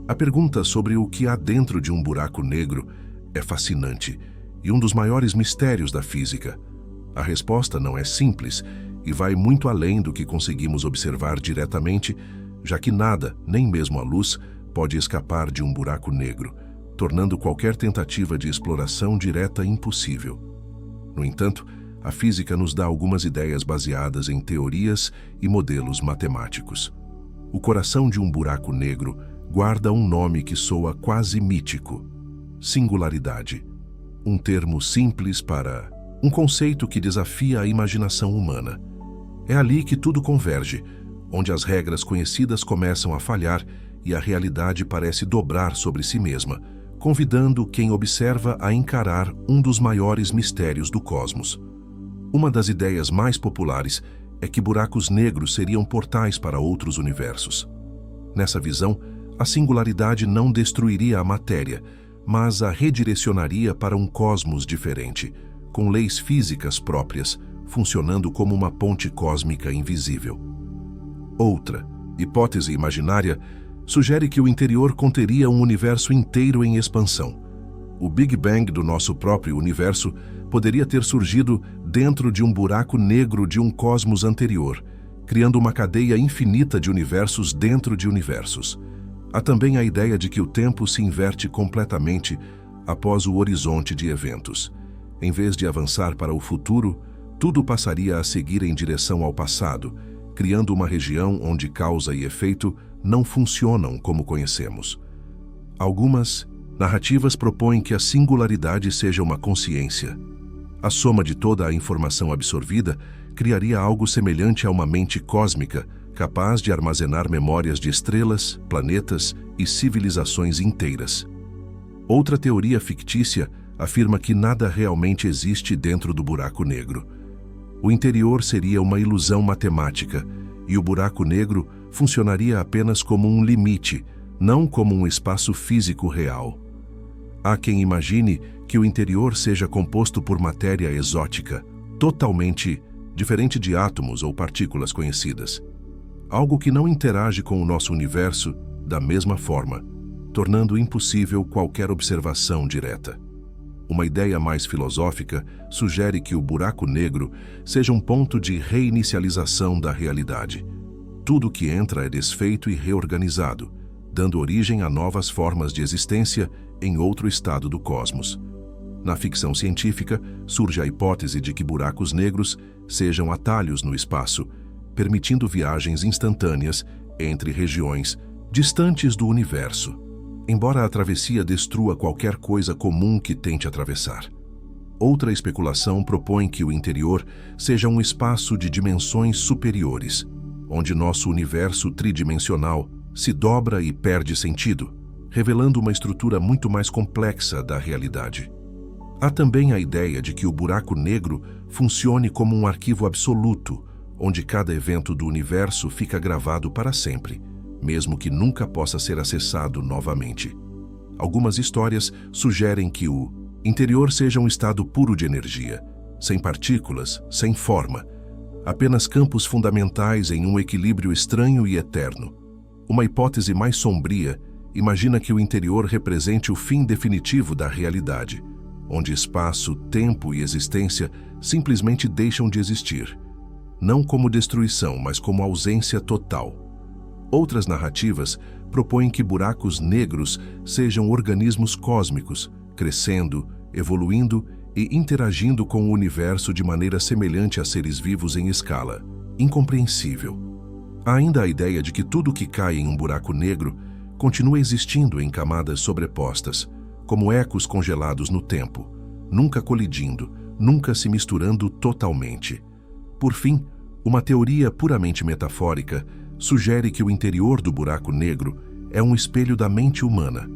A pergunta sobre o que há dentro de um buraco negro é fascinante e um dos maiores mistérios da física. A resposta não é simples e vai muito além do que conseguimos observar diretamente, já que nada, nem mesmo a luz, pode escapar de um buraco negro, tornando qualquer tentativa de exploração direta impossível. No entanto, a física nos dá algumas ideias baseadas em teorias e modelos matemáticos. O coração de um buraco negro guarda um nome que soa quase mítico: singularidade. Um termo simples para um conceito que desafia a imaginação humana. É ali que tudo converge, onde as regras conhecidas começam a falhar e a realidade parece dobrar sobre si mesma, convidando quem observa a encarar um dos maiores mistérios do cosmos. Uma das ideias mais populares é que buracos negros seriam portais para outros universos. Nessa visão, a singularidade não destruiria a matéria, mas a redirecionaria para um cosmos diferente, com leis físicas próprias, funcionando como uma ponte cósmica invisível. Outra hipótese imaginária sugere que o interior conteria um universo inteiro em expansão. O Big Bang do nosso próprio universo poderia ter surgido dentro de um buraco negro de um cosmos anterior, criando uma cadeia infinita de universos dentro de universos. Há também a ideia de que o tempo se inverte completamente após o horizonte de eventos. Em vez de avançar para o futuro, tudo passaria a seguir em direção ao passado, criando uma região onde causa e efeito não funcionam como conhecemos. Algumas narrativas propõem que a singularidade seja uma consciência. A soma de toda a informação absorvida criaria algo semelhante a uma mente cósmica, capaz de armazenar memórias de estrelas, planetas e civilizações inteiras. Outra teoria fictícia afirma que nada realmente existe dentro do buraco negro. O interior seria uma ilusão matemática e o buraco negro funcionaria apenas como um limite, não como um espaço físico real. Há quem imagine que o interior seja composto por matéria exótica, totalmente diferente de átomos ou partículas conhecidas. Algo que não interage com o nosso universo da mesma forma, tornando impossível qualquer observação direta. Uma ideia mais filosófica sugere que o buraco negro seja um ponto de reinicialização da realidade. Tudo que entra é desfeito e reorganizado, dando origem a novas formas de existência em outro estado do cosmos. Na ficção científica, surge a hipótese de que buracos negros sejam atalhos no espaço, permitindo viagens instantâneas entre regiões distantes do universo, embora a travessia destrua qualquer coisa comum que tente atravessar. Outra especulação propõe que o interior seja um espaço de dimensões superiores, onde nosso universo tridimensional se dobra e perde sentido, revelando uma estrutura muito mais complexa da realidade. Há também a ideia de que o buraco negro funcione como um arquivo absoluto, onde cada evento do universo fica gravado para sempre, mesmo que nunca possa ser acessado novamente. Algumas histórias sugerem que o interior seja um estado puro de energia, sem partículas, sem forma, apenas campos fundamentais em um equilíbrio estranho e eterno. Uma hipótese mais sombria imagina que o interior represente o fim definitivo da realidade, onde espaço, tempo e existência simplesmente deixam de existir, não como destruição, mas como ausência total. Outras narrativas propõem que buracos negros sejam organismos cósmicos, crescendo, evoluindo e interagindo com o universo de maneira semelhante a seres vivos em escala incompreensível. Há ainda a ideia de que tudo que cai em um buraco negro continua existindo em camadas sobrepostas, como ecos congelados no tempo, nunca colidindo, nunca se misturando totalmente. Por fim, uma teoria puramente metafórica sugere que o interior do buraco negro é um espelho da mente humana,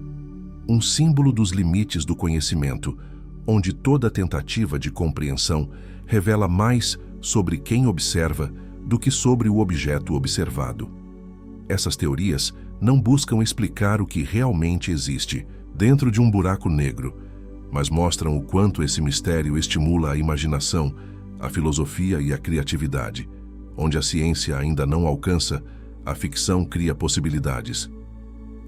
um símbolo dos limites do conhecimento, onde toda tentativa de compreensão revela mais sobre quem observa do que sobre o objeto observado. Essas teorias não buscam explicar o que realmente existe dentro de um buraco negro, mas mostram o quanto esse mistério estimula a imaginação, a filosofia e a criatividade. Onde a ciência ainda não alcança, a ficção cria possibilidades.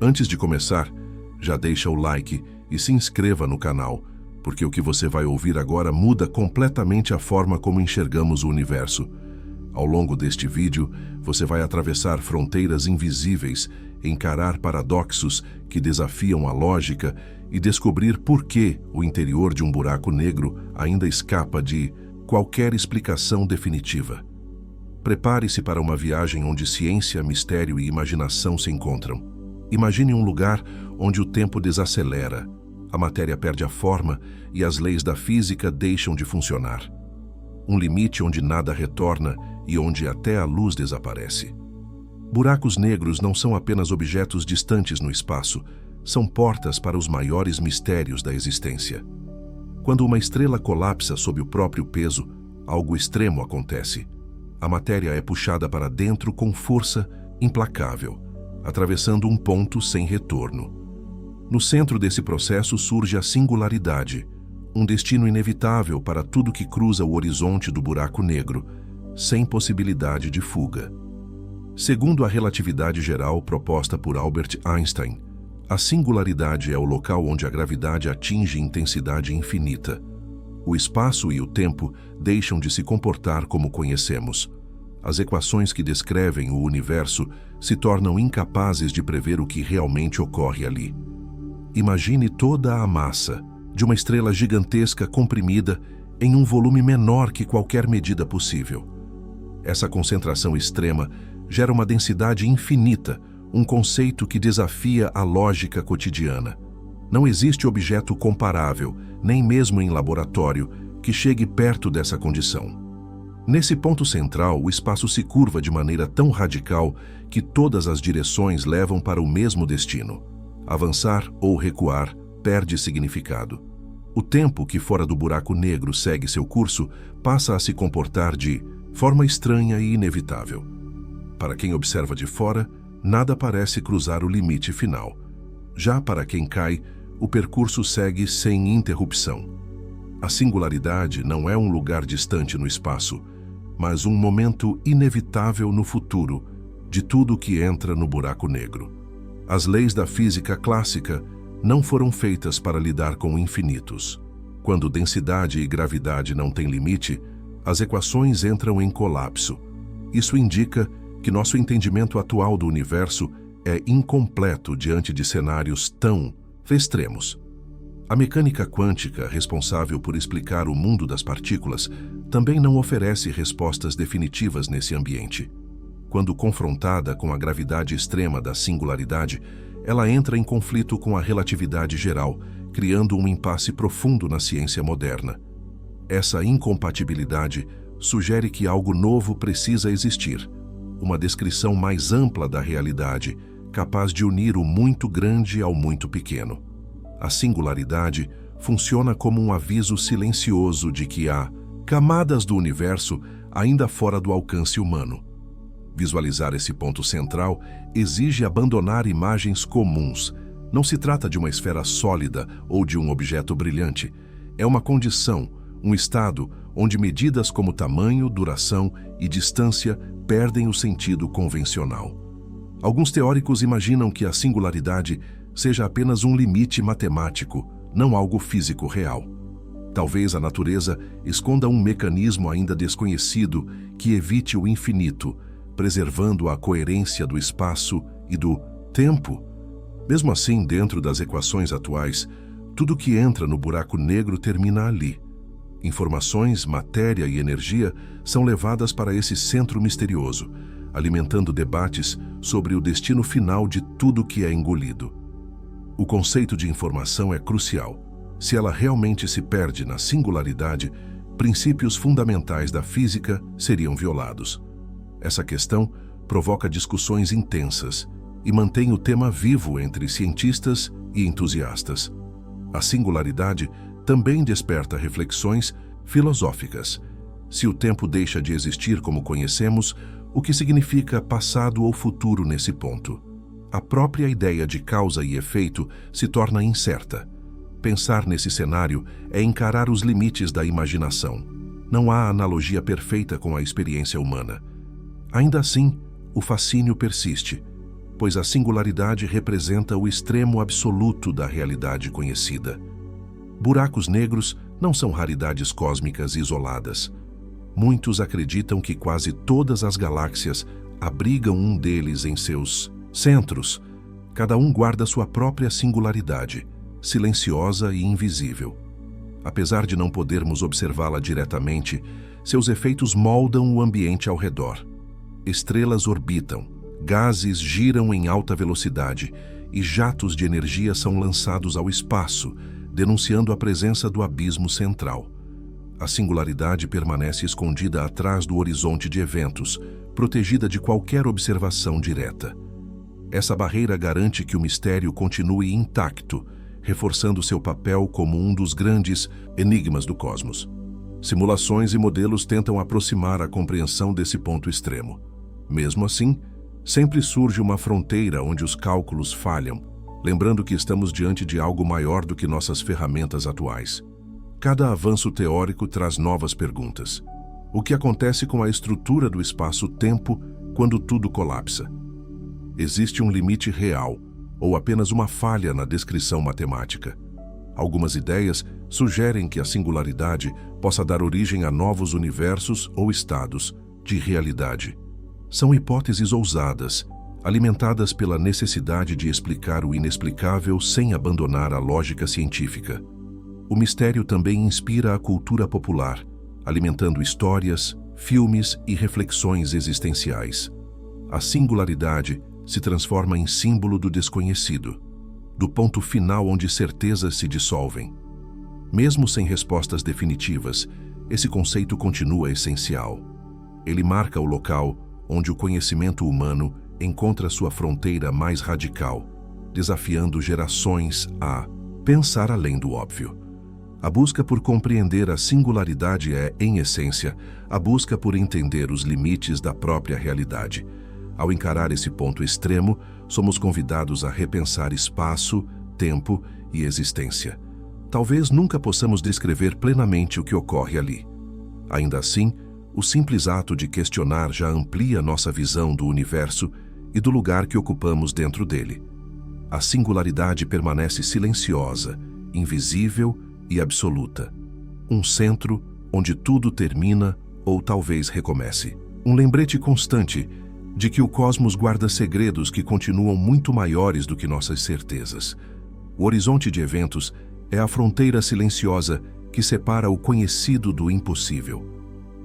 Antes de começar, já deixa o like e se inscreva no canal, porque o que você vai ouvir agora muda completamente a forma como enxergamos o universo. Ao longo deste vídeo, você vai atravessar fronteiras invisíveis, encarar paradoxos que desafiam a lógica e descobrir por que o interior de um buraco negro ainda escapa de qualquer explicação definitiva. Prepare-se para uma viagem onde ciência, mistério e imaginação se encontram. Imagine um lugar onde o tempo desacelera, a matéria perde a forma e as leis da física deixam de funcionar. Um limite onde nada retorna e onde até a luz desaparece. Buracos negros não são apenas objetos distantes no espaço, são portas para os maiores mistérios da existência. Quando uma estrela colapsa sob o próprio peso, algo extremo acontece. A matéria é puxada para dentro com força implacável, atravessando um ponto sem retorno. No centro desse processo surge a singularidade, um destino inevitável para tudo que cruza o horizonte do buraco negro, sem possibilidade de fuga. Segundo a relatividade geral proposta por Albert Einstein, a singularidade é o local onde a gravidade atinge intensidade infinita. O espaço e o tempo deixam de se comportar como conhecemos. As equações que descrevem o universo se tornam incapazes de prever o que realmente ocorre ali. Imagine toda a massa de uma estrela gigantesca comprimida em um volume menor que qualquer medida possível. Essa concentração extrema gera uma densidade infinita, um conceito que desafia a lógica cotidiana. Não existe objeto comparável, nem mesmo em laboratório, que chegue perto dessa condição. Nesse ponto central, o espaço se curva de maneira tão radical que todas as direções levam para o mesmo destino. Avançar ou recuar perde significado. O tempo que fora do buraco negro segue seu curso passa a se comportar de forma estranha e inevitável. Para quem observa de fora, nada parece cruzar o limite final. Já para quem cai, o percurso segue sem interrupção. A singularidade não é um lugar distante no espaço, mas um momento inevitável no futuro de tudo que entra no buraco negro. As leis da física clássica não foram feitas para lidar com infinitos. Quando densidade e gravidade não têm limite, as equações entram em colapso. Isso indica que nosso entendimento atual do universo é incompleto diante de cenários tão extremos. A mecânica quântica, responsável por explicar o mundo das partículas, também não oferece respostas definitivas nesse ambiente. Quando confrontada com a gravidade extrema da singularidade, ela entra em conflito com a relatividade geral, criando um impasse profundo na ciência moderna. Essa incompatibilidade sugere que algo novo precisa existir, uma descrição mais ampla da realidade, capaz de unir o muito grande ao muito pequeno. A singularidade funciona como um aviso silencioso de que há camadas do universo ainda fora do alcance humano. Visualizar esse ponto central exige abandonar imagens comuns. Não se trata de uma esfera sólida ou de um objeto brilhante. É uma condição, um estado onde medidas como tamanho, duração e distância perdem o sentido convencional. Alguns teóricos imaginam que a singularidade seja apenas um limite matemático, não algo físico real. Talvez a natureza esconda um mecanismo ainda desconhecido que evite o infinito, preservando a coerência do espaço e do tempo. Mesmo assim, dentro das equações atuais, tudo que entra no buraco negro termina ali. Informações, matéria e energia são levadas para esse centro misterioso, alimentando debates sobre o destino final de tudo que é engolido. O conceito de informação é crucial. Se ela realmente se perde na singularidade, princípios fundamentais da física seriam violados. Essa questão provoca discussões intensas e mantém o tema vivo entre cientistas e entusiastas. A singularidade também desperta reflexões filosóficas. Se o tempo deixa de existir como conhecemos, o que significa passado ou futuro nesse ponto? A própria ideia de causa e efeito se torna incerta. Pensar nesse cenário é encarar os limites da imaginação. Não há analogia perfeita com a experiência humana. Ainda assim, o fascínio persiste, pois a singularidade representa o extremo absoluto da realidade conhecida. Buracos negros não são raridades cósmicas isoladas. Muitos acreditam que quase todas as galáxias abrigam um deles em seus centros. Cada um guarda sua própria singularidade, silenciosa e invisível. Apesar de não podermos observá-la diretamente, seus efeitos moldam o ambiente ao redor. Estrelas orbitam, gases giram em alta velocidade e jatos de energia são lançados ao espaço, denunciando a presença do abismo central. A singularidade permanece escondida atrás do horizonte de eventos, protegida de qualquer observação direta. Essa barreira garante que o mistério continue intacto, reforçando seu papel como um dos grandes enigmas do cosmos. Simulações e modelos tentam aproximar a compreensão desse ponto extremo. Mesmo assim, sempre surge uma fronteira onde os cálculos falham, lembrando que estamos diante de algo maior do que nossas ferramentas atuais. Cada avanço teórico traz novas perguntas. O que acontece com a estrutura do espaço-tempo quando tudo colapsa? Existe um limite real, ou apenas uma falha na descrição matemática? Algumas ideias sugerem que a singularidade possa dar origem a novos universos ou estados de realidade. São hipóteses ousadas, alimentadas pela necessidade de explicar o inexplicável sem abandonar a lógica científica. O mistério também inspira a cultura popular, alimentando histórias, filmes e reflexões existenciais. A singularidade se transforma em símbolo do desconhecido, do ponto final onde certezas se dissolvem. Mesmo sem respostas definitivas, esse conceito continua essencial. Ele marca o local onde o conhecimento humano encontra sua fronteira mais radical, desafiando gerações a pensar além do óbvio. A busca por compreender a singularidade é, em essência, a busca por entender os limites da própria realidade. Ao encarar esse ponto extremo, somos convidados a repensar espaço, tempo e existência. Talvez nunca possamos descrever plenamente o que ocorre ali. Ainda assim, o simples ato de questionar já amplia nossa visão do universo e do lugar que ocupamos dentro dele. A singularidade permanece silenciosa, invisível e absoluta. Um centro onde tudo termina ou talvez recomece. Um lembrete constante de que o cosmos guarda segredos que continuam muito maiores do que nossas certezas. O horizonte de eventos é a fronteira silenciosa que separa o conhecido do impossível.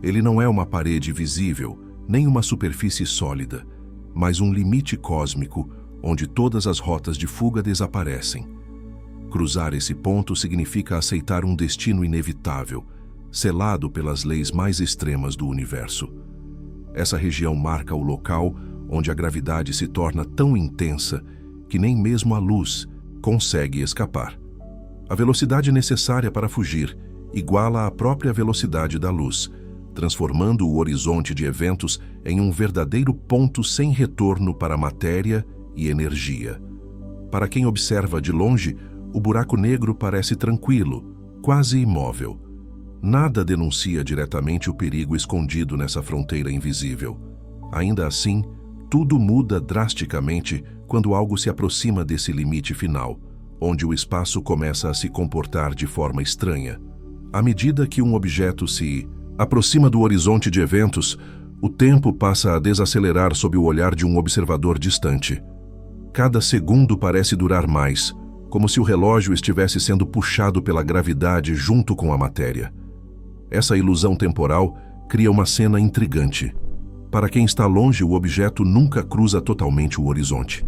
Ele não é uma parede visível, nem uma superfície sólida, mas um limite cósmico onde todas as rotas de fuga desaparecem. Cruzar esse ponto significa aceitar um destino inevitável, selado pelas leis mais extremas do universo. Essa região marca o local onde a gravidade se torna tão intensa que nem mesmo a luz consegue escapar. A velocidade necessária para fugir iguala a própria velocidade da luz, transformando o horizonte de eventos em um verdadeiro ponto sem retorno para matéria e energia. Para quem observa de longe, o buraco negro parece tranquilo, quase imóvel. Nada denuncia diretamente o perigo escondido nessa fronteira invisível. Ainda assim, tudo muda drasticamente quando algo se aproxima desse limite final, onde o espaço começa a se comportar de forma estranha. À medida que um objeto se aproxima do horizonte de eventos, o tempo passa a desacelerar sob o olhar de um observador distante. Cada segundo parece durar mais, como se o relógio estivesse sendo puxado pela gravidade junto com a matéria. Essa ilusão temporal cria uma cena intrigante. Para quem está longe, o objeto nunca cruza totalmente o horizonte.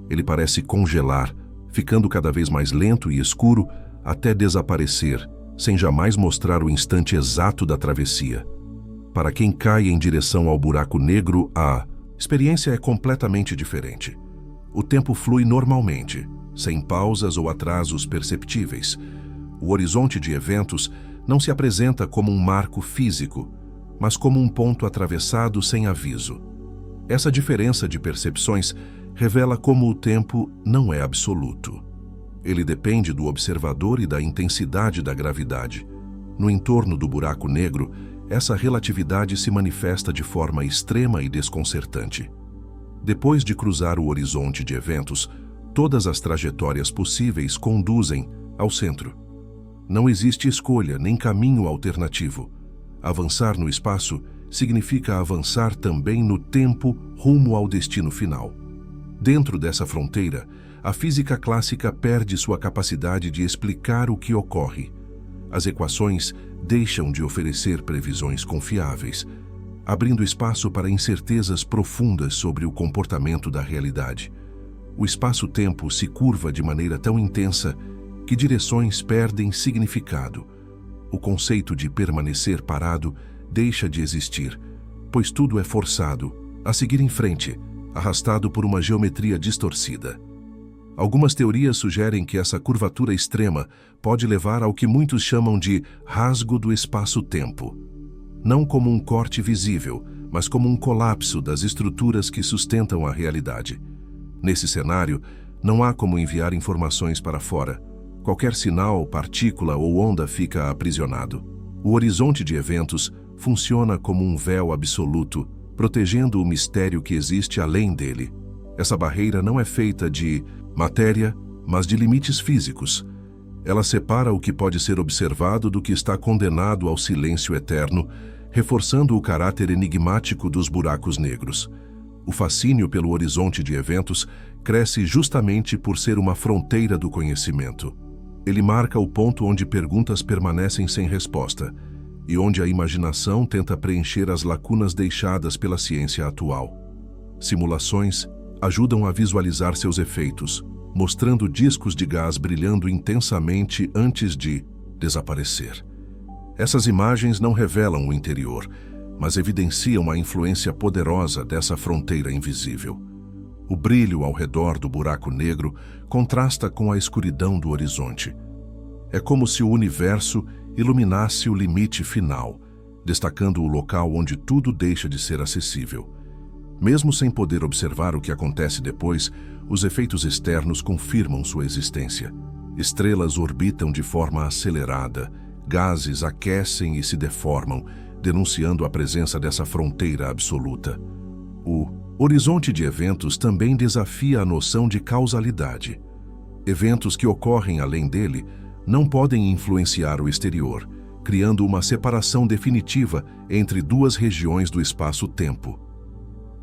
Ele parece congelar, ficando cada vez mais lento e escuro até desaparecer, sem jamais mostrar o instante exato da travessia. Para quem cai em direção ao buraco negro, a experiência é completamente diferente. O tempo flui normalmente, sem pausas ou atrasos perceptíveis. O horizonte de eventos não se apresenta como um marco físico, mas como um ponto atravessado sem aviso. Essa diferença de percepções revela como o tempo não é absoluto. Ele depende do observador e da intensidade da gravidade. No entorno do buraco negro, essa relatividade se manifesta de forma extrema e desconcertante. Depois de cruzar o horizonte de eventos, todas as trajetórias possíveis conduzem ao centro. Não existe escolha nem caminho alternativo. Avançar no espaço significa avançar também no tempo rumo ao destino final. Dentro dessa fronteira, a física clássica perde sua capacidade de explicar o que ocorre. As equações deixam de oferecer previsões confiáveis, abrindo espaço para incertezas profundas sobre o comportamento da realidade. O espaço-tempo se curva de maneira tão intensa que direções perdem significado. O conceito de permanecer parado deixa de existir, pois tudo é forçado a seguir em frente, arrastado por uma geometria distorcida. Algumas teorias sugerem que essa curvatura extrema pode levar ao que muitos chamam de rasgo do espaço-tempo. Não como um corte visível, mas como um colapso das estruturas que sustentam a realidade. Nesse cenário, não há como enviar informações para fora. Qualquer sinal, partícula ou onda fica aprisionado. O horizonte de eventos funciona como um véu absoluto, protegendo o mistério que existe além dele. Essa barreira não é feita de matéria, mas de limites físicos. Ela separa o que pode ser observado do que está condenado ao silêncio eterno, reforçando o caráter enigmático dos buracos negros. O fascínio pelo horizonte de eventos cresce justamente por ser uma fronteira do conhecimento. Ele marca o ponto onde perguntas permanecem sem resposta e onde a imaginação tenta preencher as lacunas deixadas pela ciência atual. Simulações ajudam a visualizar seus efeitos, mostrando discos de gás brilhando intensamente antes de desaparecer. Essas imagens não revelam o interior, mas evidenciam a influência poderosa dessa fronteira invisível. O brilho ao redor do buraco negro contrasta com a escuridão do horizonte. É como se o universo iluminasse o limite final, destacando o local onde tudo deixa de ser acessível. Mesmo sem poder observar o que acontece depois, os efeitos externos confirmam sua existência. Estrelas orbitam de forma acelerada, gases aquecem e se deformam, denunciando a presença dessa fronteira absoluta. O horizonte de eventos também desafia a noção de causalidade. Eventos que ocorrem além dele não podem influenciar o exterior, criando uma separação definitiva entre duas regiões do espaço-tempo.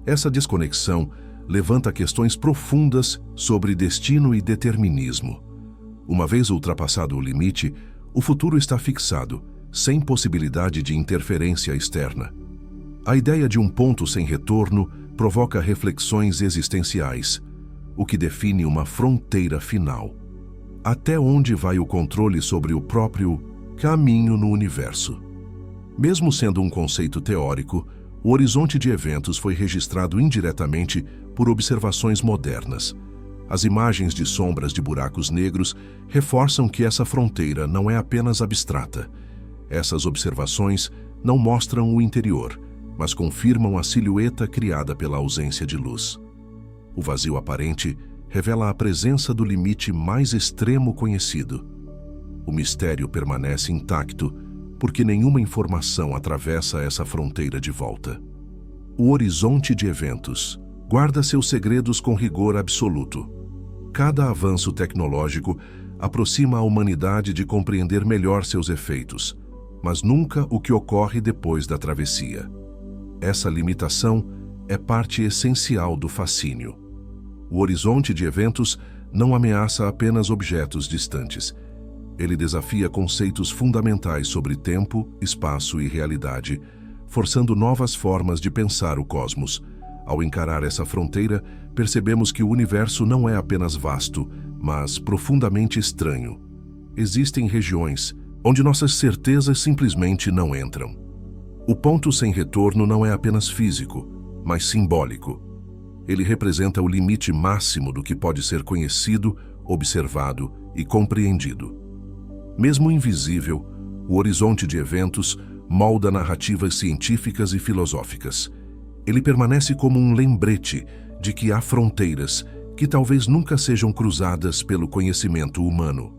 Essa desconexão levanta questões profundas sobre destino e determinismo. Uma vez ultrapassado o limite, o futuro está fixado, sem possibilidade de interferência externa. A ideia de um ponto sem retorno provoca reflexões existenciais, o que define uma fronteira final. Até onde vai o controle sobre o próprio caminho no universo? Mesmo sendo um conceito teórico, o horizonte de eventos foi registrado indiretamente por observações modernas. As imagens de sombras de buracos negros reforçam que essa fronteira não é apenas abstrata. Essas observações não mostram o interior, mas confirmam a silhueta criada pela ausência de luz. O vazio aparente revela a presença do limite mais extremo conhecido. O mistério permanece intacto, porque nenhuma informação atravessa essa fronteira de volta. O horizonte de eventos guarda seus segredos com rigor absoluto. Cada avanço tecnológico aproxima a humanidade de compreender melhor seus efeitos, mas nunca o que ocorre depois da travessia. Essa limitação é parte essencial do fascínio. O horizonte de eventos não ameaça apenas objetos distantes. Ele desafia conceitos fundamentais sobre tempo, espaço e realidade, forçando novas formas de pensar o cosmos. Ao encarar essa fronteira, percebemos que o universo não é apenas vasto, mas profundamente estranho. Existem regiões onde nossas certezas simplesmente não entram. O ponto sem retorno não é apenas físico, mas simbólico. Ele representa o limite máximo do que pode ser conhecido, observado e compreendido. Mesmo invisível, o horizonte de eventos molda narrativas científicas e filosóficas. Ele permanece como um lembrete de que há fronteiras que talvez nunca sejam cruzadas pelo conhecimento humano.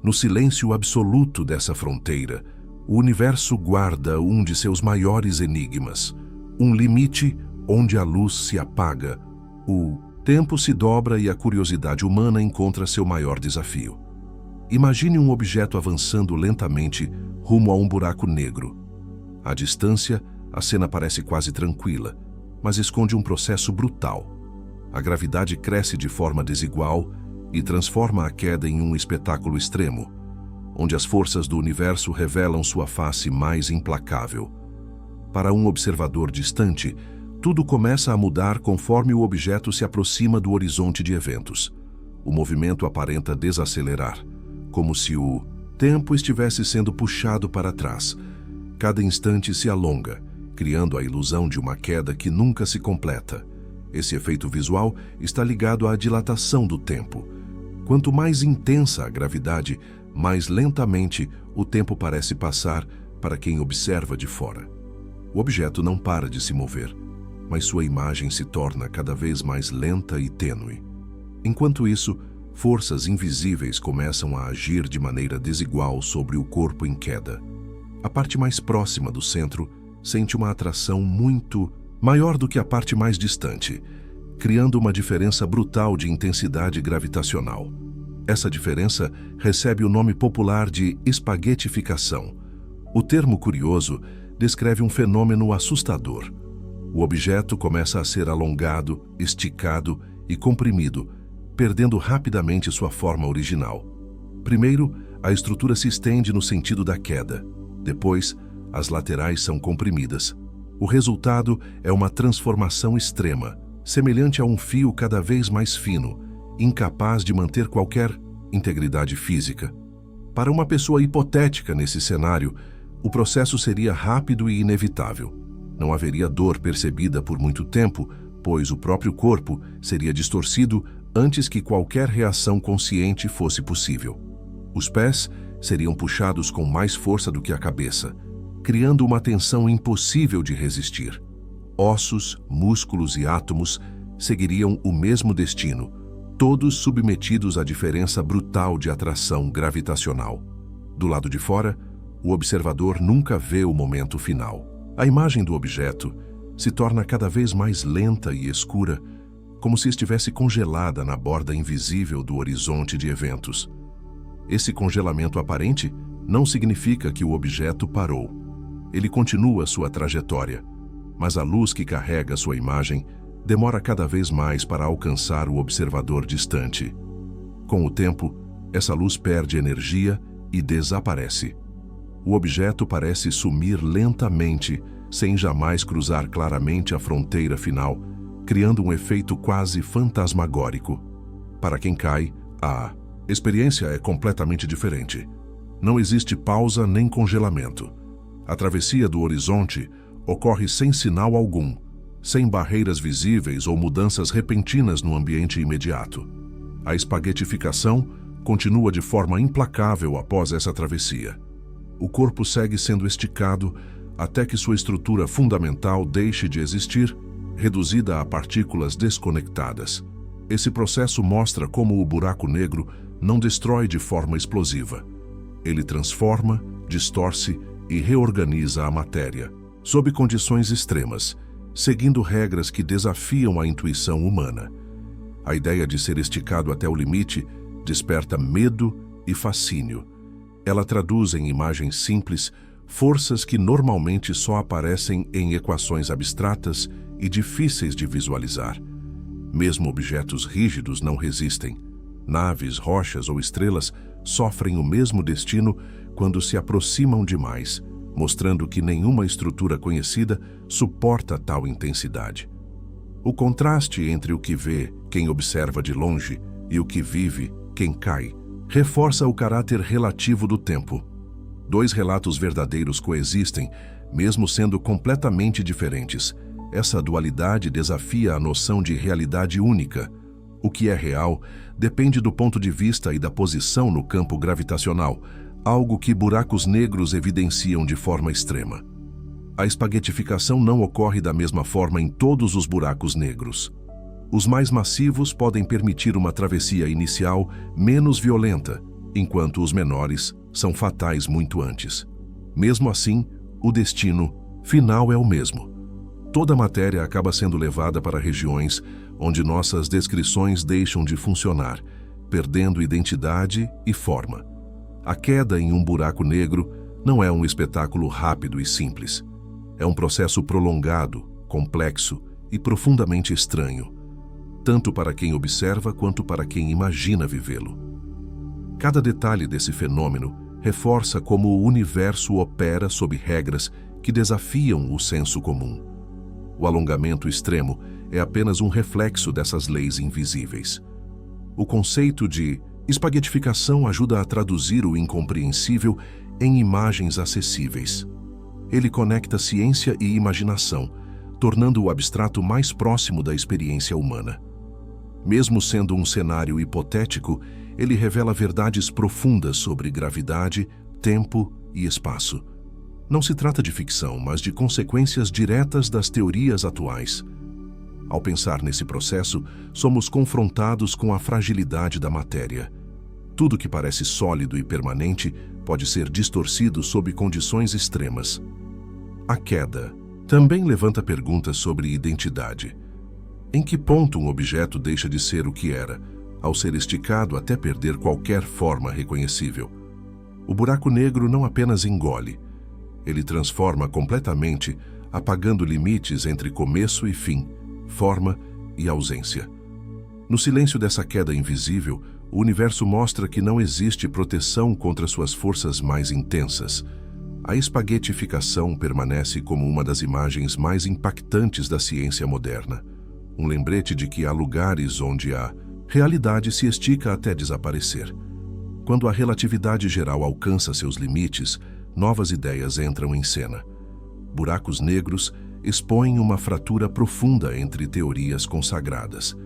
No silêncio absoluto dessa fronteira, o universo guarda um de seus maiores enigmas, um limite onde a luz se apaga, O tempo se dobra e a curiosidade humana encontra seu maior desafio. Imagine um objeto avançando lentamente rumo a um buraco negro. À distância, a cena parece quase tranquila, mas esconde um processo brutal. A gravidade cresce de forma desigual e transforma a queda em um espetáculo extremo, onde as forças do universo revelam sua face mais implacável. Para um observador distante, tudo começa a mudar conforme o objeto se aproxima do horizonte de eventos. O movimento aparenta desacelerar, como se o tempo estivesse sendo puxado para trás. Cada instante se alonga, criando a ilusão de uma queda que nunca se completa. Esse efeito visual está ligado à dilatação do tempo. Quanto mais intensa a gravidade, mais lentamente o tempo parece passar para quem observa de fora. O objeto não para de se mover, mas sua imagem se torna cada vez mais lenta e tênue. Enquanto isso, forças invisíveis começam a agir de maneira desigual sobre o corpo em queda. A parte mais próxima do centro sente uma atração muito maior do que a parte mais distante, criando uma diferença brutal de intensidade gravitacional. Essa diferença recebe o nome popular de espaguetificação. O termo curioso descreve um fenômeno assustador. O objeto começa a ser alongado, esticado e comprimido, perdendo rapidamente sua forma original. Primeiro, a estrutura se estende no sentido da queda. Depois, as laterais são comprimidas. O resultado é uma transformação extrema, semelhante a um fio cada vez mais fino, incapaz de manter qualquer integridade física. Para uma pessoa hipotética nesse cenário, o processo seria rápido e inevitável. Não haveria dor percebida por muito tempo, pois o próprio corpo seria distorcido antes que qualquer reação consciente fosse possível. Os pés seriam puxados com mais força do que a cabeça, criando uma tensão impossível de resistir. Ossos, músculos e átomos seguiriam o mesmo destino, todos submetidos à diferença brutal de atração gravitacional. Do lado de fora, o observador nunca vê o momento final. A imagem do objeto se torna cada vez mais lenta e escura, como se estivesse congelada na borda invisível do horizonte de eventos. Esse congelamento aparente não significa que o objeto parou. Ele continua sua trajetória, mas a luz que carrega sua imagem demora cada vez mais para alcançar o observador distante. Com o tempo, essa luz perde energia e desaparece. O objeto parece sumir lentamente, sem jamais cruzar claramente a fronteira final, criando um efeito quase fantasmagórico. Para quem cai, a experiência é completamente diferente. Não existe pausa nem congelamento. A travessia do horizonte ocorre sem sinal algum, sem barreiras visíveis ou mudanças repentinas no ambiente imediato. A espaguetificação continua de forma implacável após essa travessia. O corpo segue sendo esticado até que sua estrutura fundamental deixe de existir, reduzida a partículas desconectadas. Esse processo mostra como o buraco negro não destrói de forma explosiva. Ele transforma, distorce e reorganiza a matéria, sob condições extremas, seguindo regras que desafiam a intuição humana. A ideia de ser esticado até o limite desperta medo e fascínio. Ela traduz em imagens simples forças que normalmente só aparecem em equações abstratas e difíceis de visualizar. Mesmo objetos rígidos não resistem. Naves, rochas ou estrelas sofrem o mesmo destino quando se aproximam demais, mostrando que nenhuma estrutura conhecida suporta tal intensidade. O contraste entre o que vê quem observa de longe e o que vive quem cai reforça o caráter relativo do tempo. Dois relatos verdadeiros coexistem, mesmo sendo completamente diferentes. Essa dualidade desafia a noção de realidade única. O que é real depende do ponto de vista e da posição no campo gravitacional, algo que buracos negros evidenciam de forma extrema. A espaguetificação não ocorre da mesma forma em todos os buracos negros. Os mais massivos podem permitir uma travessia inicial menos violenta, enquanto os menores são fatais muito antes. Mesmo assim, o destino final é o mesmo. Toda a matéria acaba sendo levada para regiões onde nossas descrições deixam de funcionar, perdendo identidade e forma. A queda em um buraco negro não é um espetáculo rápido e simples. É um processo prolongado, complexo e profundamente estranho, tanto para quem observa quanto para quem imagina vivê-lo. Cada detalhe desse fenômeno reforça como o universo opera sob regras que desafiam o senso comum. O alongamento extremo é apenas um reflexo dessas leis invisíveis. O conceito de espaguetificação ajuda a traduzir o incompreensível em imagens acessíveis. Ele conecta ciência e imaginação, tornando o abstrato mais próximo da experiência humana. Mesmo sendo um cenário hipotético, ele revela verdades profundas sobre gravidade, tempo e espaço. Não se trata de ficção, mas de consequências diretas das teorias atuais. Ao pensar nesse processo, somos confrontados com a fragilidade da matéria. Tudo que parece sólido e permanente pode ser distorcido sob condições extremas. A queda também levanta perguntas sobre identidade. Em que ponto um objeto deixa de ser o que era, ao ser esticado até perder qualquer forma reconhecível? O buraco negro não apenas engole, ele transforma completamente, apagando limites entre começo e fim, forma e ausência. No silêncio dessa queda invisível, o universo mostra que não existe proteção contra suas forças mais intensas. A espaguetificação permanece como uma das imagens mais impactantes da ciência moderna. Um lembrete de que há lugares onde a realidade se estica até desaparecer. Quando a relatividade geral alcança seus limites, novas ideias entram em cena. Buracos negros expõem uma fratura profunda entre teorias consagradas.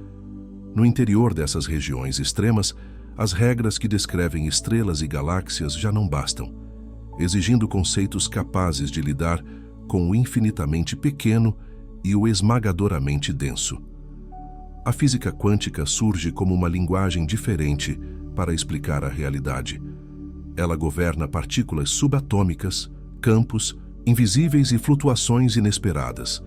No interior dessas regiões extremas, as regras que descrevem estrelas e galáxias já não bastam, exigindo conceitos capazes de lidar com o infinitamente pequeno e o esmagadoramente denso. A física quântica surge como uma linguagem diferente para explicar a realidade. Ela governa partículas subatômicas, campos, invisíveis e flutuações inesperadas.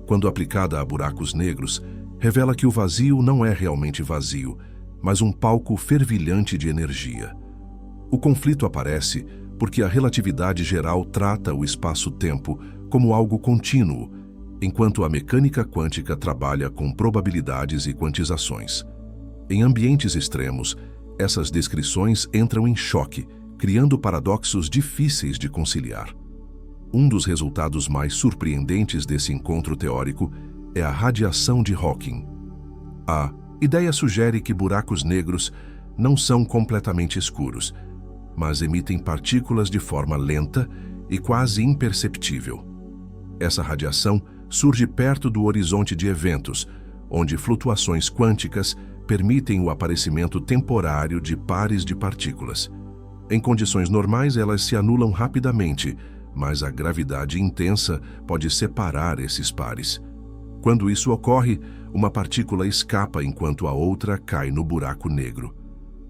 Quando aplicada a buracos negros, revela que o vazio não é realmente vazio, mas um palco fervilhante de energia. O conflito aparece porque a relatividade geral trata o espaço-tempo como algo contínuo, enquanto a mecânica quântica trabalha com probabilidades e quantizações. Em ambientes extremos, essas descrições entram em choque, criando paradoxos difíceis de conciliar. Um dos resultados mais surpreendentes desse encontro teórico é a radiação de Hawking. A ideia sugere que buracos negros não são completamente escuros, mas emitem partículas de forma lenta e quase imperceptível. Essa radiação surge perto do horizonte de eventos, onde flutuações quânticas permitem o aparecimento temporário de pares de partículas. Em condições normais, elas se anulam rapidamente, mas a gravidade intensa pode separar esses pares. Quando isso ocorre, uma partícula escapa enquanto a outra cai no buraco negro.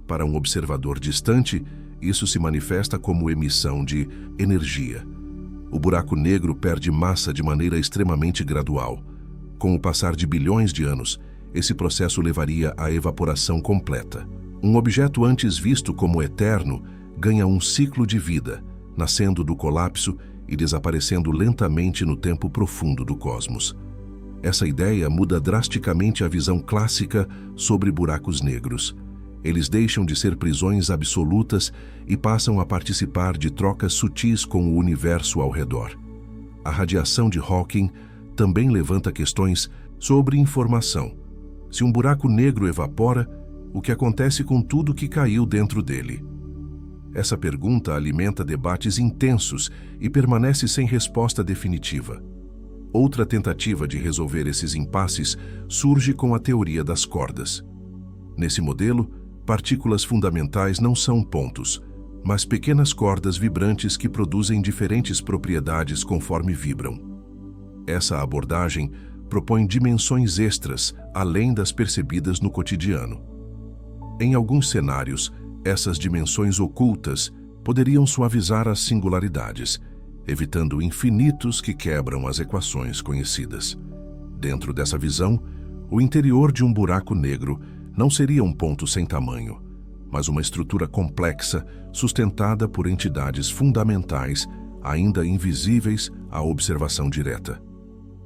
Para um observador distante, isso se manifesta como emissão de energia. O buraco negro perde massa de maneira extremamente gradual. Com o passar de bilhões de anos, esse processo levaria à evaporação completa. Um objeto antes visto como eterno ganha um ciclo de vida, nascendo do colapso e desaparecendo lentamente no tempo profundo do cosmos. Essa ideia muda drasticamente a visão clássica sobre buracos negros. Eles deixam de ser prisões absolutas e passam a participar de trocas sutis com o universo ao redor. A radiação de Hawking também levanta questões sobre informação. Se um buraco negro evapora, o que acontece com tudo que caiu dentro dele? Essa pergunta alimenta debates intensos e permanece sem resposta definitiva. Outra tentativa de resolver esses impasses surge com a teoria das cordas. Nesse modelo, partículas fundamentais não são pontos, mas pequenas cordas vibrantes que produzem diferentes propriedades conforme vibram. Essa abordagem propõe dimensões extras além das percebidas no cotidiano. Em alguns cenários, essas dimensões ocultas poderiam suavizar as singularidades, evitando infinitos que quebram as equações conhecidas. Dentro dessa visão, O interior de um buraco negro não seria um ponto sem tamanho, mas uma estrutura complexa sustentada por entidades fundamentais ainda invisíveis à observação direta.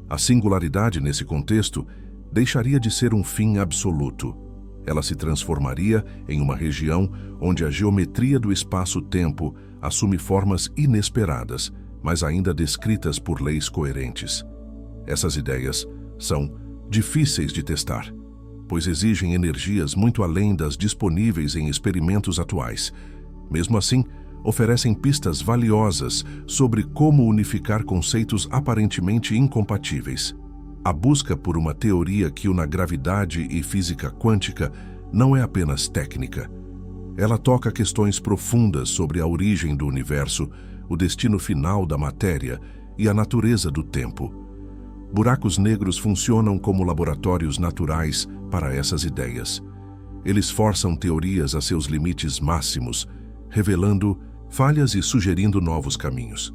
A singularidade nesse contexto deixaria de ser um fim absoluto. Ela se transformaria em uma região onde a geometria do espaço-tempo assume formas inesperadas, mas ainda descritas por leis coerentes. Essas ideias são difíceis de testar, pois exigem energias muito além das disponíveis em experimentos atuais. Mesmo assim, oferecem pistas valiosas sobre como unificar conceitos aparentemente incompatíveis. A busca por uma teoria que una gravidade e física quântica não é apenas técnica. Ela toca questões profundas sobre a origem do universo, o destino final da matéria e a natureza do tempo. Buracos negros funcionam como laboratórios naturais para essas ideias. Eles forçam teorias a seus limites máximos, revelando falhas e sugerindo novos caminhos.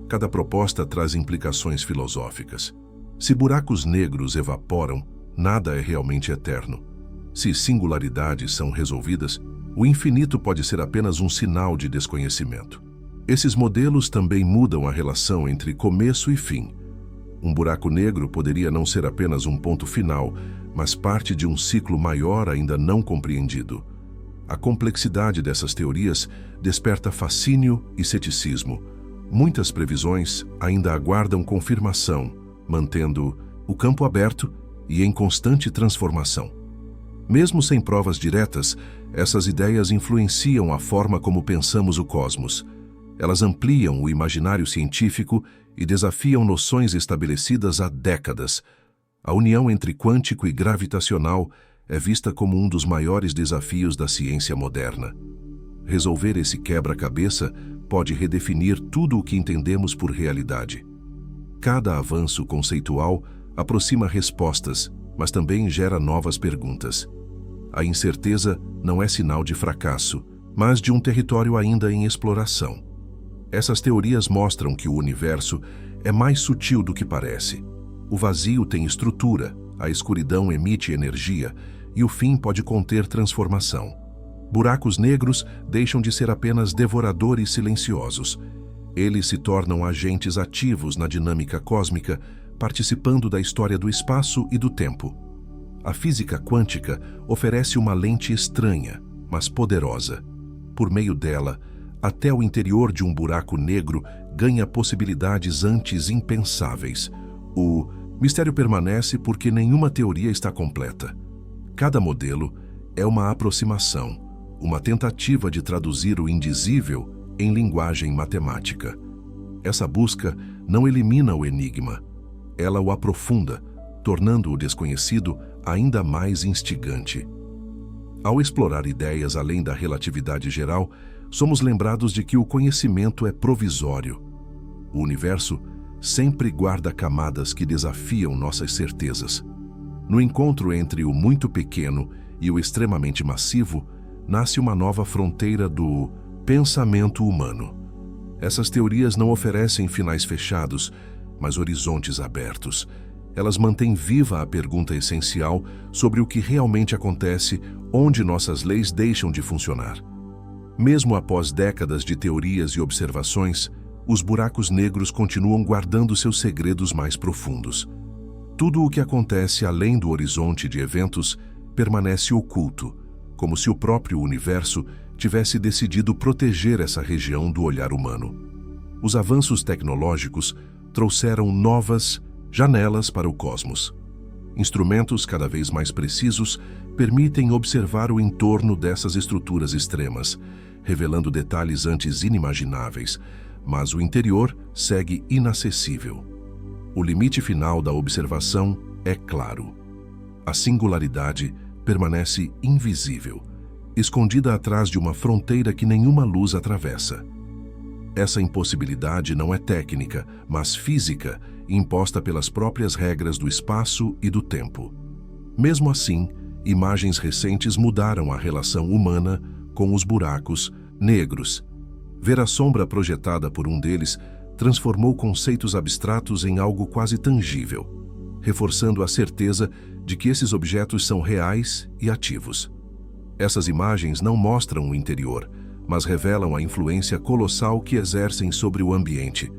Cada proposta traz implicações filosóficas. Se buracos negros evaporam, nada é realmente eterno. Se singularidades são resolvidas, o infinito pode ser apenas um sinal de desconhecimento. Esses modelos também mudam a relação entre começo e fim. Um buraco negro poderia não ser apenas um ponto final, mas parte de um ciclo maior ainda não compreendido. A complexidade dessas teorias desperta fascínio e ceticismo. Muitas previsões ainda aguardam confirmação, mantendo o campo aberto e em constante transformação. Mesmo sem provas diretas, essas ideias influenciam a forma como pensamos o cosmos. Elas ampliam o imaginário científico e desafiam noções estabelecidas há décadas. A união entre quântico e gravitacional é vista como um dos maiores desafios da ciência moderna. Resolver esse quebra-cabeça pode redefinir tudo o que entendemos por realidade. Cada avanço conceitual aproxima respostas, mas também gera novas perguntas. A incerteza não é sinal de fracasso, mas de um território ainda em exploração. Essas teorias mostram que o universo é mais sutil do que parece. O vazio tem estrutura, a escuridão emite energia e o fim pode conter transformação. Buracos negros deixam de ser apenas devoradores silenciosos. Eles se tornam agentes ativos na dinâmica cósmica, participando da história do espaço e do tempo. A física quântica oferece uma lente estranha, mas poderosa. Por meio dela, até o interior de um buraco negro ganha possibilidades antes impensáveis. O mistério permanece porque nenhuma teoria está completa. Cada modelo é uma aproximação, uma tentativa de traduzir o indizível em linguagem matemática. Essa busca não elimina o enigma, ela o aprofunda, tornando o desconhecido ainda mais instigante. Ao explorar ideias além da relatividade geral, somos lembrados de que o conhecimento é provisório. O universo sempre guarda camadas que desafiam nossas certezas. No encontro entre o muito pequeno e o extremamente massivo, nasce uma nova fronteira do pensamento humano. Essas teorias não oferecem finais fechados, mas horizontes abertos. Elas mantêm viva a pergunta essencial sobre o que realmente acontece onde nossas leis deixam de funcionar. Mesmo após décadas de teorias e observações, os buracos negros continuam guardando seus segredos mais profundos. Tudo o que acontece além do horizonte de eventos permanece oculto, como se o próprio universo tivesse decidido proteger essa região do olhar humano. Os avanços tecnológicos trouxeram novas janelas para o cosmos. Instrumentos cada vez mais precisos permitem observar o entorno dessas estruturas extremas, revelando detalhes antes inimagináveis, mas o interior segue inacessível. O limite final da observação é claro. A singularidade permanece invisível, escondida atrás de uma fronteira que nenhuma luz atravessa. Essa impossibilidade não é técnica, mas física, imposta pelas próprias regras do espaço e do tempo. Mesmo assim, imagens recentes mudaram a relação humana com os buracos negros. Ver a sombra projetada por um deles transformou conceitos abstratos em algo quase tangível. reforçando a certeza de que esses objetos são reais e ativos. Essas imagens não mostram o interior, mas revelam a influência colossal que exercem sobre o ambiente.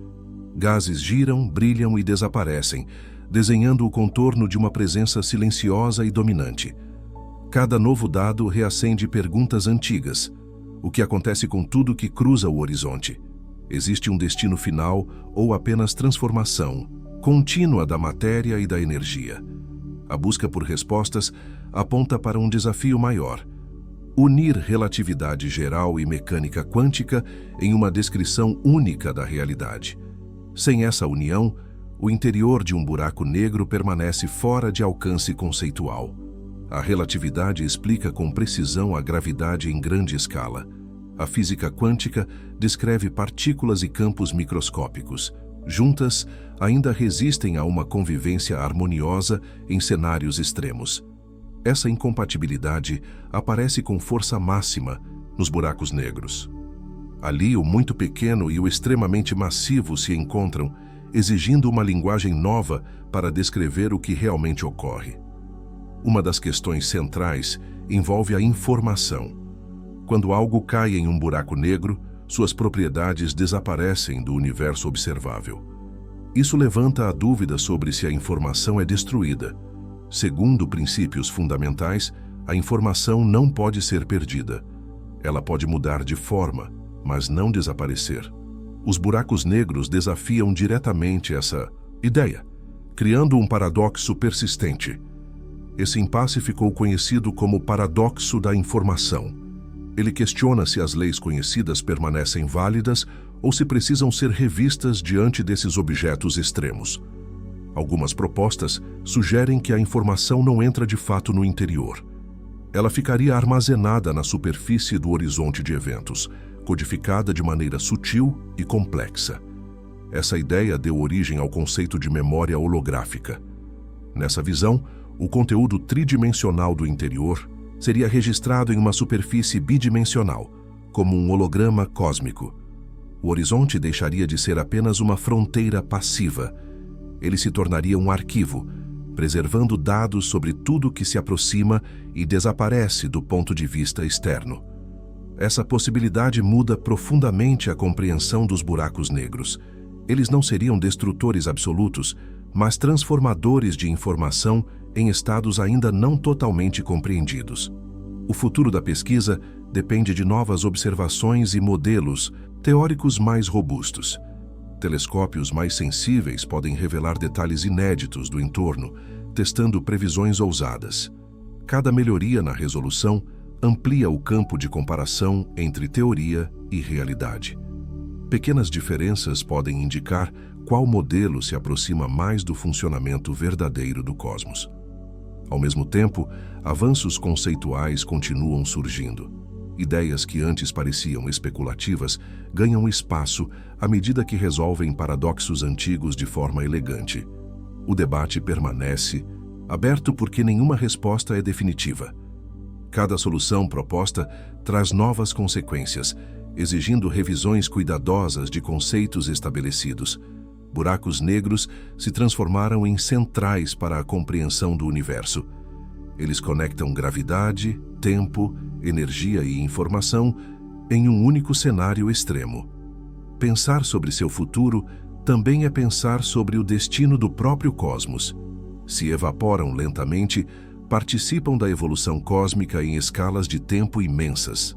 Gases giram, brilham e desaparecem, desenhando o contorno de uma presença silenciosa e dominante. Cada novo dado reacende perguntas antigas. O que acontece com tudo que cruza o horizonte? Existe um destino final ou apenas transformação contínua da matéria e da energia? A busca por respostas aponta para um desafio maior: unir relatividade geral e mecânica quântica em uma descrição única da realidade. Sem essa união, o interior de um buraco negro permanece fora de alcance conceitual. A relatividade explica com precisão a gravidade em grande escala. A física quântica descreve partículas e campos microscópicos. Juntas, ainda resistem a uma convivência harmoniosa em cenários extremos. Essa incompatibilidade aparece com força máxima nos buracos negros. Ali, o muito pequeno e o extremamente massivo se encontram, exigindo uma linguagem nova para descrever o que realmente ocorre. Uma das questões centrais envolve a informação. Quando algo cai em um buraco negro, suas propriedades desaparecem do universo observável. Isso levanta a dúvida sobre se a informação é destruída. Segundo princípios fundamentais, a informação não pode ser perdida. Ela pode mudar de forma, mas não desaparecer. Os buracos negros desafiam diretamente essa ideia, criando um paradoxo persistente. Esse impasse ficou conhecido como paradoxo da informação. Ele questiona se as leis conhecidas permanecem válidas ou se precisam ser revistas diante desses objetos extremos. Algumas propostas sugerem que a informação não entra de fato no interior. Ela ficaria armazenada na superfície do horizonte de eventos, codificada de maneira sutil e complexa. Essa ideia deu origem ao conceito de memória holográfica. Nessa visão, o conteúdo tridimensional do interior seria registrado em uma superfície bidimensional, como um holograma cósmico. O horizonte deixaria de ser apenas uma fronteira passiva. Ele se tornaria um arquivo, preservando dados sobre tudo que se aproxima e desaparece do ponto de vista externo. Essa possibilidade muda profundamente a compreensão dos buracos negros. Eles não seriam destrutores absolutos, mas transformadores de informação em estados ainda não totalmente compreendidos. O futuro da pesquisa depende de novas observações e modelos teóricos mais robustos. Telescópios mais sensíveis podem revelar detalhes inéditos do entorno, testando previsões ousadas. Cada melhoria na resolução amplia o campo de comparação entre teoria e realidade. Pequenas diferenças podem indicar qual modelo se aproxima mais do funcionamento verdadeiro do cosmos. Ao mesmo tempo, avanços conceituais continuam surgindo. Ideias que antes pareciam especulativas ganham espaço à medida que resolvem paradoxos antigos de forma elegante. O debate permanece aberto porque nenhuma resposta é definitiva. Cada solução proposta traz novas consequências, exigindo revisões cuidadosas de conceitos estabelecidos. Buracos negros se transformaram em centrais para a compreensão do universo. Eles conectam gravidade, tempo, energia e informação em um único cenário extremo. Pensar sobre seu futuro também é pensar sobre o destino do próprio cosmos. Se evaporam lentamente, participam da evolução cósmica em escalas de tempo imensas.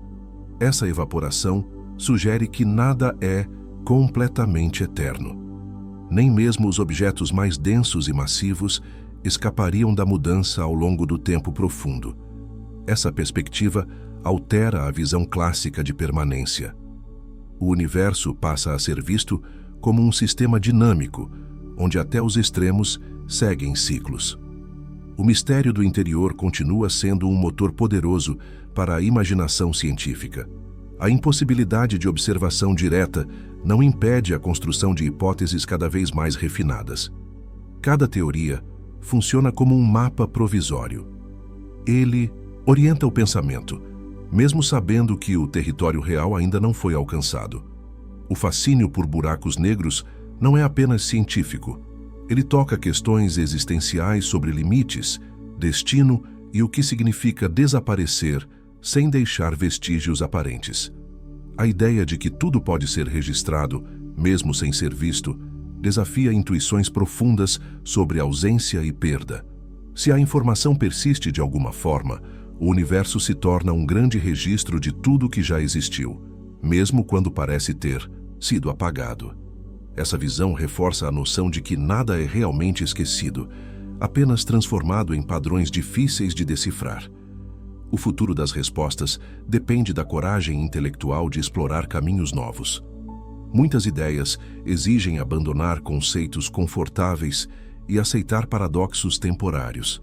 Essa evaporação sugere que nada é completamente eterno. Nem mesmo os objetos mais densos e massivos escapariam da mudança ao longo do tempo profundo. Essa perspectiva altera a visão clássica de permanência. O universo passa a ser visto como um sistema dinâmico, onde até os extremos seguem ciclos. O mistério do interior continua sendo um motor poderoso para a imaginação científica. A impossibilidade de observação direta não impede a construção de hipóteses cada vez mais refinadas. Cada teoria funciona como um mapa provisório. Ele orienta o pensamento, mesmo sabendo que o território real ainda não foi alcançado. O fascínio por buracos negros não é apenas científico. Ele toca questões existenciais sobre limites, destino e o que significa desaparecer sem deixar vestígios aparentes. A ideia de que tudo pode ser registrado, mesmo sem ser visto, desafia intuições profundas sobre ausência e perda. Se a informação persiste de alguma forma, o universo se torna um grande registro de tudo que já existiu, mesmo quando parece ter sido apagado. Essa visão reforça a noção de que nada é realmente esquecido, apenas transformado em padrões difíceis de decifrar. O futuro das respostas depende da coragem intelectual de explorar caminhos novos. Muitas ideias exigem abandonar conceitos confortáveis e aceitar paradoxos temporários.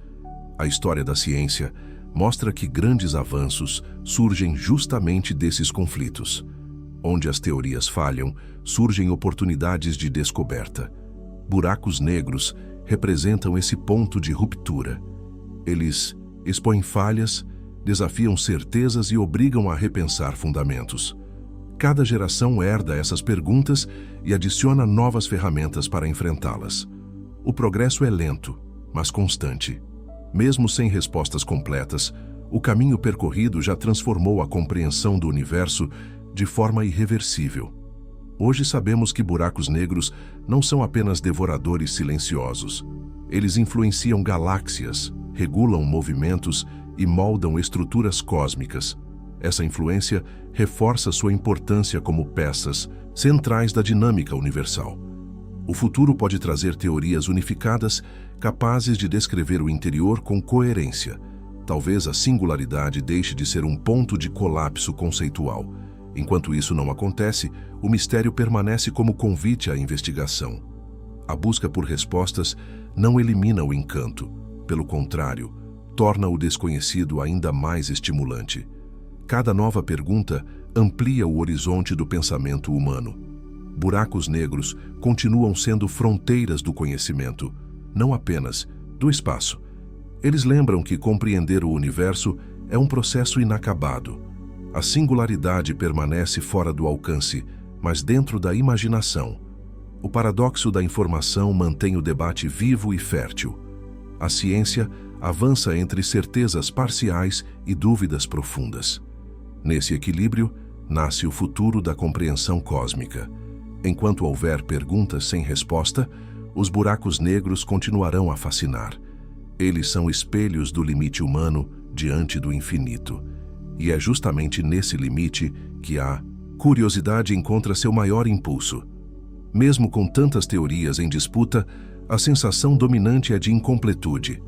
A história da ciência mostra que grandes avanços surgem justamente desses conflitos. Onde as teorias falham, surgem oportunidades de descoberta. Buracos negros representam esse ponto de ruptura. Eles expõem falhas, desafiam certezas e obrigam a repensar fundamentos. Cada geração herda essas perguntas e adiciona novas ferramentas para enfrentá-las. O progresso é lento, mas constante. Mesmo sem respostas completas, o caminho percorrido já transformou a compreensão do universo de forma irreversível. Hoje sabemos que buracos negros não são apenas devoradores silenciosos. Eles influenciam galáxias, regulam movimentos e moldam estruturas cósmicas. Essa influência reforça sua importância como peças centrais da dinâmica universal. O futuro pode trazer teorias unificadas capazes de descrever o interior com coerência. Talvez a singularidade deixe de ser um ponto de colapso conceitual. Enquanto isso não acontece, o mistério permanece como convite à investigação. A busca por respostas não elimina o encanto. Pelo contrário, torna o desconhecido ainda mais estimulante. Cada nova pergunta amplia o horizonte do pensamento humano. Buracos negros continuam sendo fronteiras do conhecimento, não apenas do espaço. Eles lembram que compreender o universo é um processo inacabado. A singularidade permanece fora do alcance, mas dentro da imaginação. O paradoxo da informação mantém o debate vivo e fértil. A ciência avança entre certezas parciais e dúvidas profundas. Nesse equilíbrio, nasce o futuro da compreensão cósmica. Enquanto houver perguntas sem resposta, os buracos negros continuarão a fascinar. Eles são espelhos do limite humano diante do infinito. E é justamente nesse limite que a curiosidade encontra seu maior impulso. Mesmo com tantas teorias em disputa, a sensação dominante é de incompletude.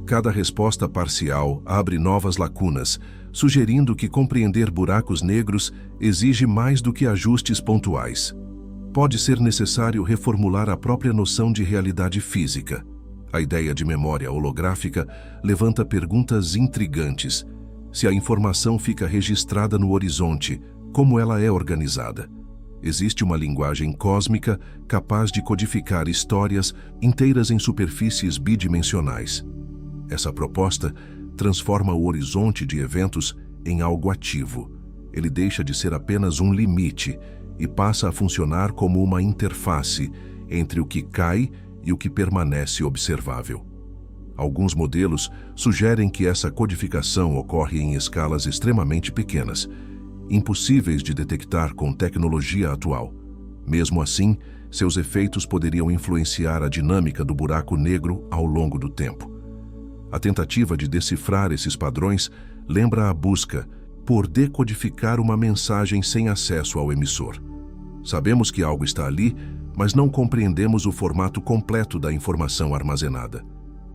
Cada resposta parcial abre novas lacunas, sugerindo que compreender buracos negros exige mais do que ajustes pontuais. Pode ser necessário reformular a própria noção de realidade física. A ideia de memória holográfica levanta perguntas intrigantes. Se a informação fica registrada no horizonte, como ela é organizada? Existe uma linguagem cósmica capaz de codificar histórias inteiras em superfícies bidimensionais. Essa proposta transforma o horizonte de eventos em algo ativo. Ele deixa de ser apenas um limite e passa a funcionar como uma interface entre o que cai e o que permanece observável. Alguns modelos sugerem que essa codificação ocorre em escalas extremamente pequenas, impossíveis de detectar com tecnologia atual. Mesmo assim, seus efeitos poderiam influenciar a dinâmica do buraco negro ao longo do tempo. A tentativa de decifrar esses padrões lembra a busca por decodificar uma mensagem sem acesso ao emissor. Sabemos que algo está ali, mas não compreendemos o formato completo da informação armazenada.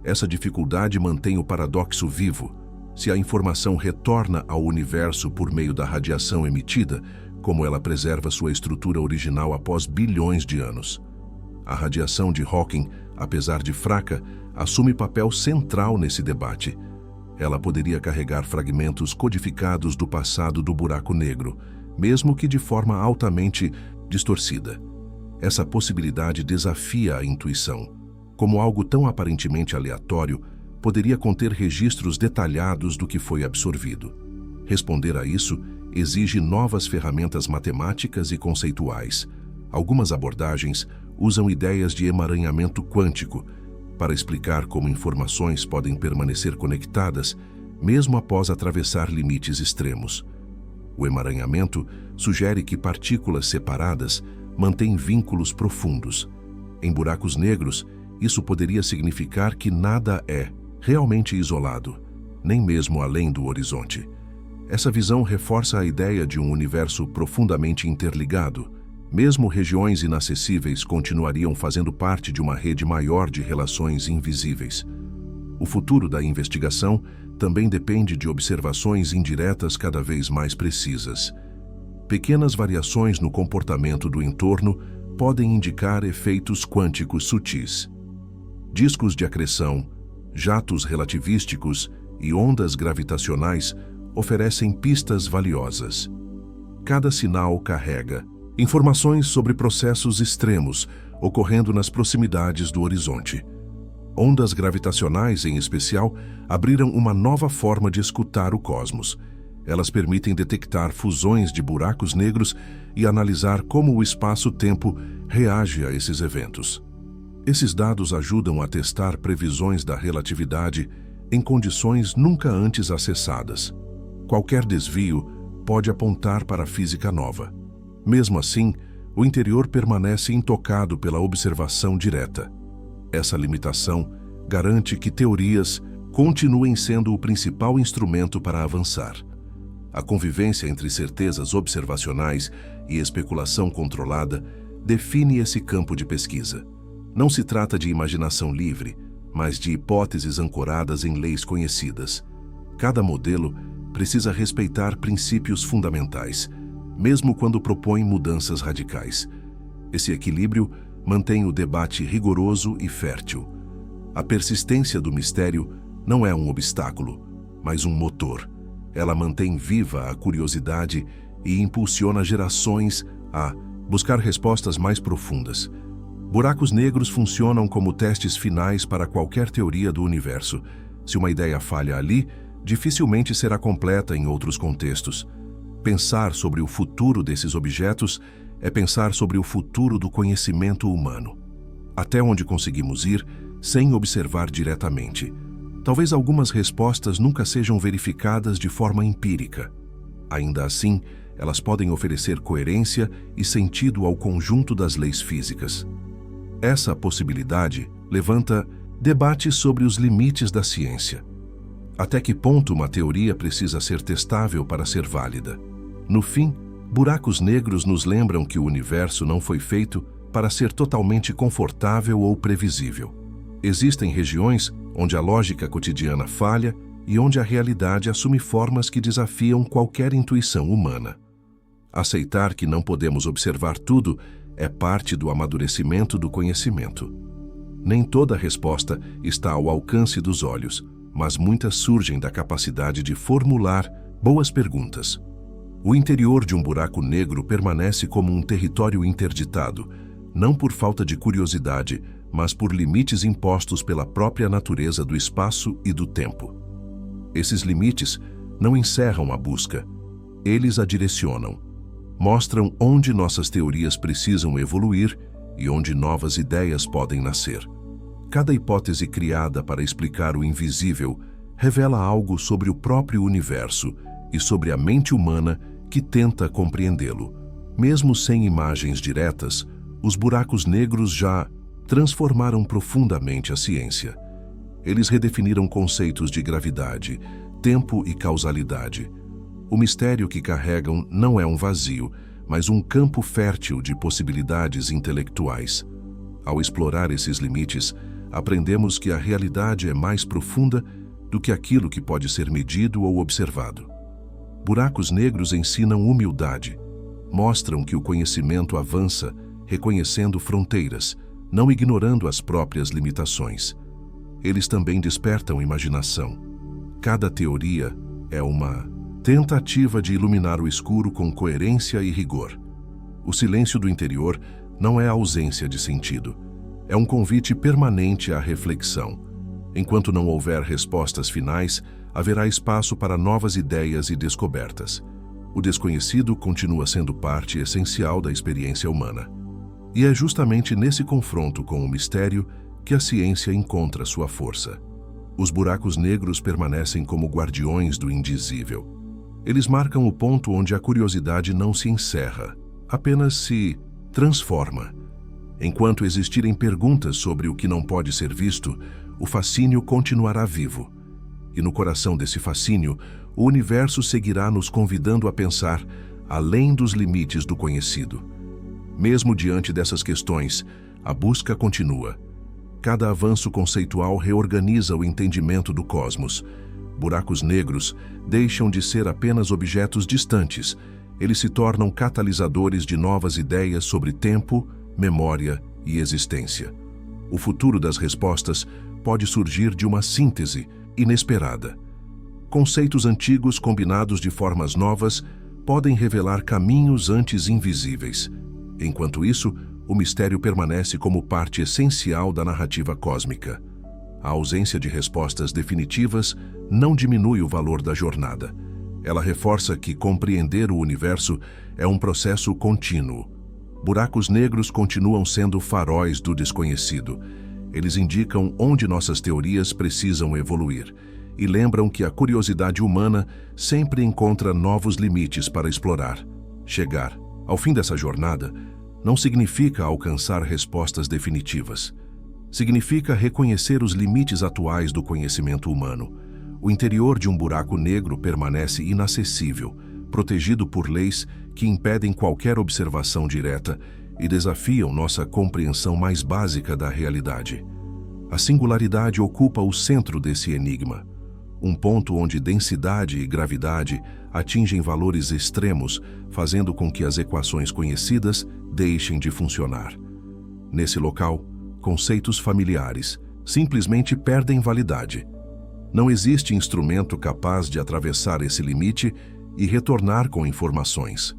Essa dificuldade mantém o paradoxo vivo. Se a informação retorna ao universo por meio da radiação emitida, como ela preserva sua estrutura original após bilhões de anos? A radiação de Hawking, apesar de fraca, assume papel central nesse debate. Ela poderia carregar fragmentos codificados do passado do buraco negro, mesmo que de forma altamente distorcida. Essa possibilidade desafia a intuição. Como algo tão aparentemente aleatório, poderia conter registros detalhados do que foi absorvido. Responder a isso exige novas ferramentas matemáticas e conceituais. Algumas abordagens usam ideias de emaranhamento quântico para explicar como informações podem permanecer conectadas mesmo após atravessar limites extremos. O emaranhamento sugere que partículas separadas mantêm vínculos profundos. Em buracos negros, isso poderia significar que nada é realmente isolado, nem mesmo além do horizonte. Essa visão reforça a ideia de um universo profundamente interligado. Mesmo regiões inacessíveis continuariam fazendo parte de uma rede maior de relações invisíveis. O futuro da investigação também depende de observações indiretas cada vez mais precisas. Pequenas variações no comportamento do entorno podem indicar efeitos quânticos sutis. Discos de acreção, jatos relativísticos e ondas gravitacionais oferecem pistas valiosas. Cada sinal carrega informações sobre processos extremos ocorrendo nas proximidades do horizonte. Ondas gravitacionais, em especial, abriram uma nova forma de escutar o cosmos. Elas permitem detectar fusões de buracos negros e analisar como o espaço-tempo reage a esses eventos. Esses dados ajudam a testar previsões da relatividade em condições nunca antes acessadas. Qualquer desvio pode apontar para a física nova. Mesmo assim, o interior permanece intocado pela observação direta. Essa limitação garante que teorias continuem sendo o principal instrumento para avançar. A convivência entre certezas observacionais e especulação controlada define esse campo de pesquisa. Não se trata de imaginação livre, mas de hipóteses ancoradas em leis conhecidas. Cada modelo precisa respeitar princípios fundamentais, mesmo quando propõe mudanças radicais. Esse equilíbrio mantém o debate rigoroso e fértil. A persistência do mistério não é um obstáculo, mas um motor. Ela mantém viva a curiosidade e impulsiona gerações a buscar respostas mais profundas. Buracos negros funcionam como testes finais para qualquer teoria do universo. Se uma ideia falha ali, dificilmente será completa em outros contextos. Pensar sobre o futuro desses objetos é pensar sobre o futuro do conhecimento humano. Até onde conseguimos ir sem observar diretamente. Talvez algumas respostas nunca sejam verificadas de forma empírica. Ainda assim, elas podem oferecer coerência e sentido ao conjunto das leis físicas. Essa possibilidade levanta debates sobre os limites da ciência. Até que ponto uma teoria precisa ser testável para ser válida? No fim, buracos negros nos lembram que o universo não foi feito para ser totalmente confortável ou previsível. Existem regiões onde a lógica cotidiana falha e onde a realidade assume formas que desafiam qualquer intuição humana. Aceitar que não podemos observar tudo é parte do amadurecimento do conhecimento. Nem toda resposta está ao alcance dos olhos, mas muitas surgem da capacidade de formular boas perguntas. O interior de um buraco negro permanece como um território interditado, não por falta de curiosidade, mas por limites impostos pela própria natureza do espaço e do tempo. Esses limites não encerram a busca, eles a direcionam. Mostram onde nossas teorias precisam evoluir e onde novas ideias podem nascer. Cada hipótese criada para explicar o invisível revela algo sobre o próprio universo e sobre a mente humana que tenta compreendê-lo. Mesmo sem imagens diretas, os buracos negros já transformaram profundamente a ciência. Eles redefiniram conceitos de gravidade, tempo e causalidade. O mistério que carregam não é um vazio, mas um campo fértil de possibilidades intelectuais. Ao explorar esses limites, aprendemos que a realidade é mais profunda do que aquilo que pode ser medido ou observado. Buracos negros ensinam humildade, mostram que o conhecimento avança reconhecendo fronteiras, não ignorando as próprias limitações. Eles também despertam imaginação. Cada teoria é uma tentativa de iluminar o escuro com coerência e rigor. O silêncio do interior não é a ausência de sentido. É um convite permanente à reflexão. Enquanto não houver respostas finais, haverá espaço para novas ideias e descobertas. O desconhecido continua sendo parte essencial da experiência humana. E é justamente nesse confronto com o mistério que a ciência encontra sua força. Os buracos negros permanecem como guardiões do indizível. Eles marcam o ponto onde a curiosidade não se encerra, apenas se transforma. Enquanto existirem perguntas sobre o que não pode ser visto, o fascínio continuará vivo. E no coração desse fascínio, o universo seguirá nos convidando a pensar além dos limites do conhecido. Mesmo diante dessas questões, a busca continua. Cada avanço conceitual reorganiza o entendimento do cosmos. Buracos negros deixam de ser apenas objetos distantes. Eles se tornam catalisadores de novas ideias sobre tempo, memória e existência. O futuro das respostas pode surgir de uma síntese inesperada. Conceitos antigos combinados de formas novas podem revelar caminhos antes invisíveis. Enquanto isso, o mistério permanece como parte essencial da narrativa cósmica. A ausência de respostas definitivas não diminui o valor da jornada. Ela reforça que compreender o universo é um processo contínuo. Buracos negros continuam sendo faróis do desconhecido. Eles indicam onde nossas teorias precisam evoluir e lembram que a curiosidade humana sempre encontra novos limites para explorar. Chegar ao fim dessa jornada não significa alcançar respostas definitivas. Significa reconhecer os limites atuais do conhecimento humano. O interior de um buraco negro permanece inacessível, protegido por leis que impedem qualquer observação direta e desafiam nossa compreensão mais básica da realidade. A singularidade ocupa o centro desse enigma, um ponto onde densidade e gravidade atingem valores extremos, fazendo com que as equações conhecidas deixem de funcionar. Nesse local, conceitos familiares simplesmente perdem validade. Não existe instrumento capaz de atravessar esse limite e retornar com informações.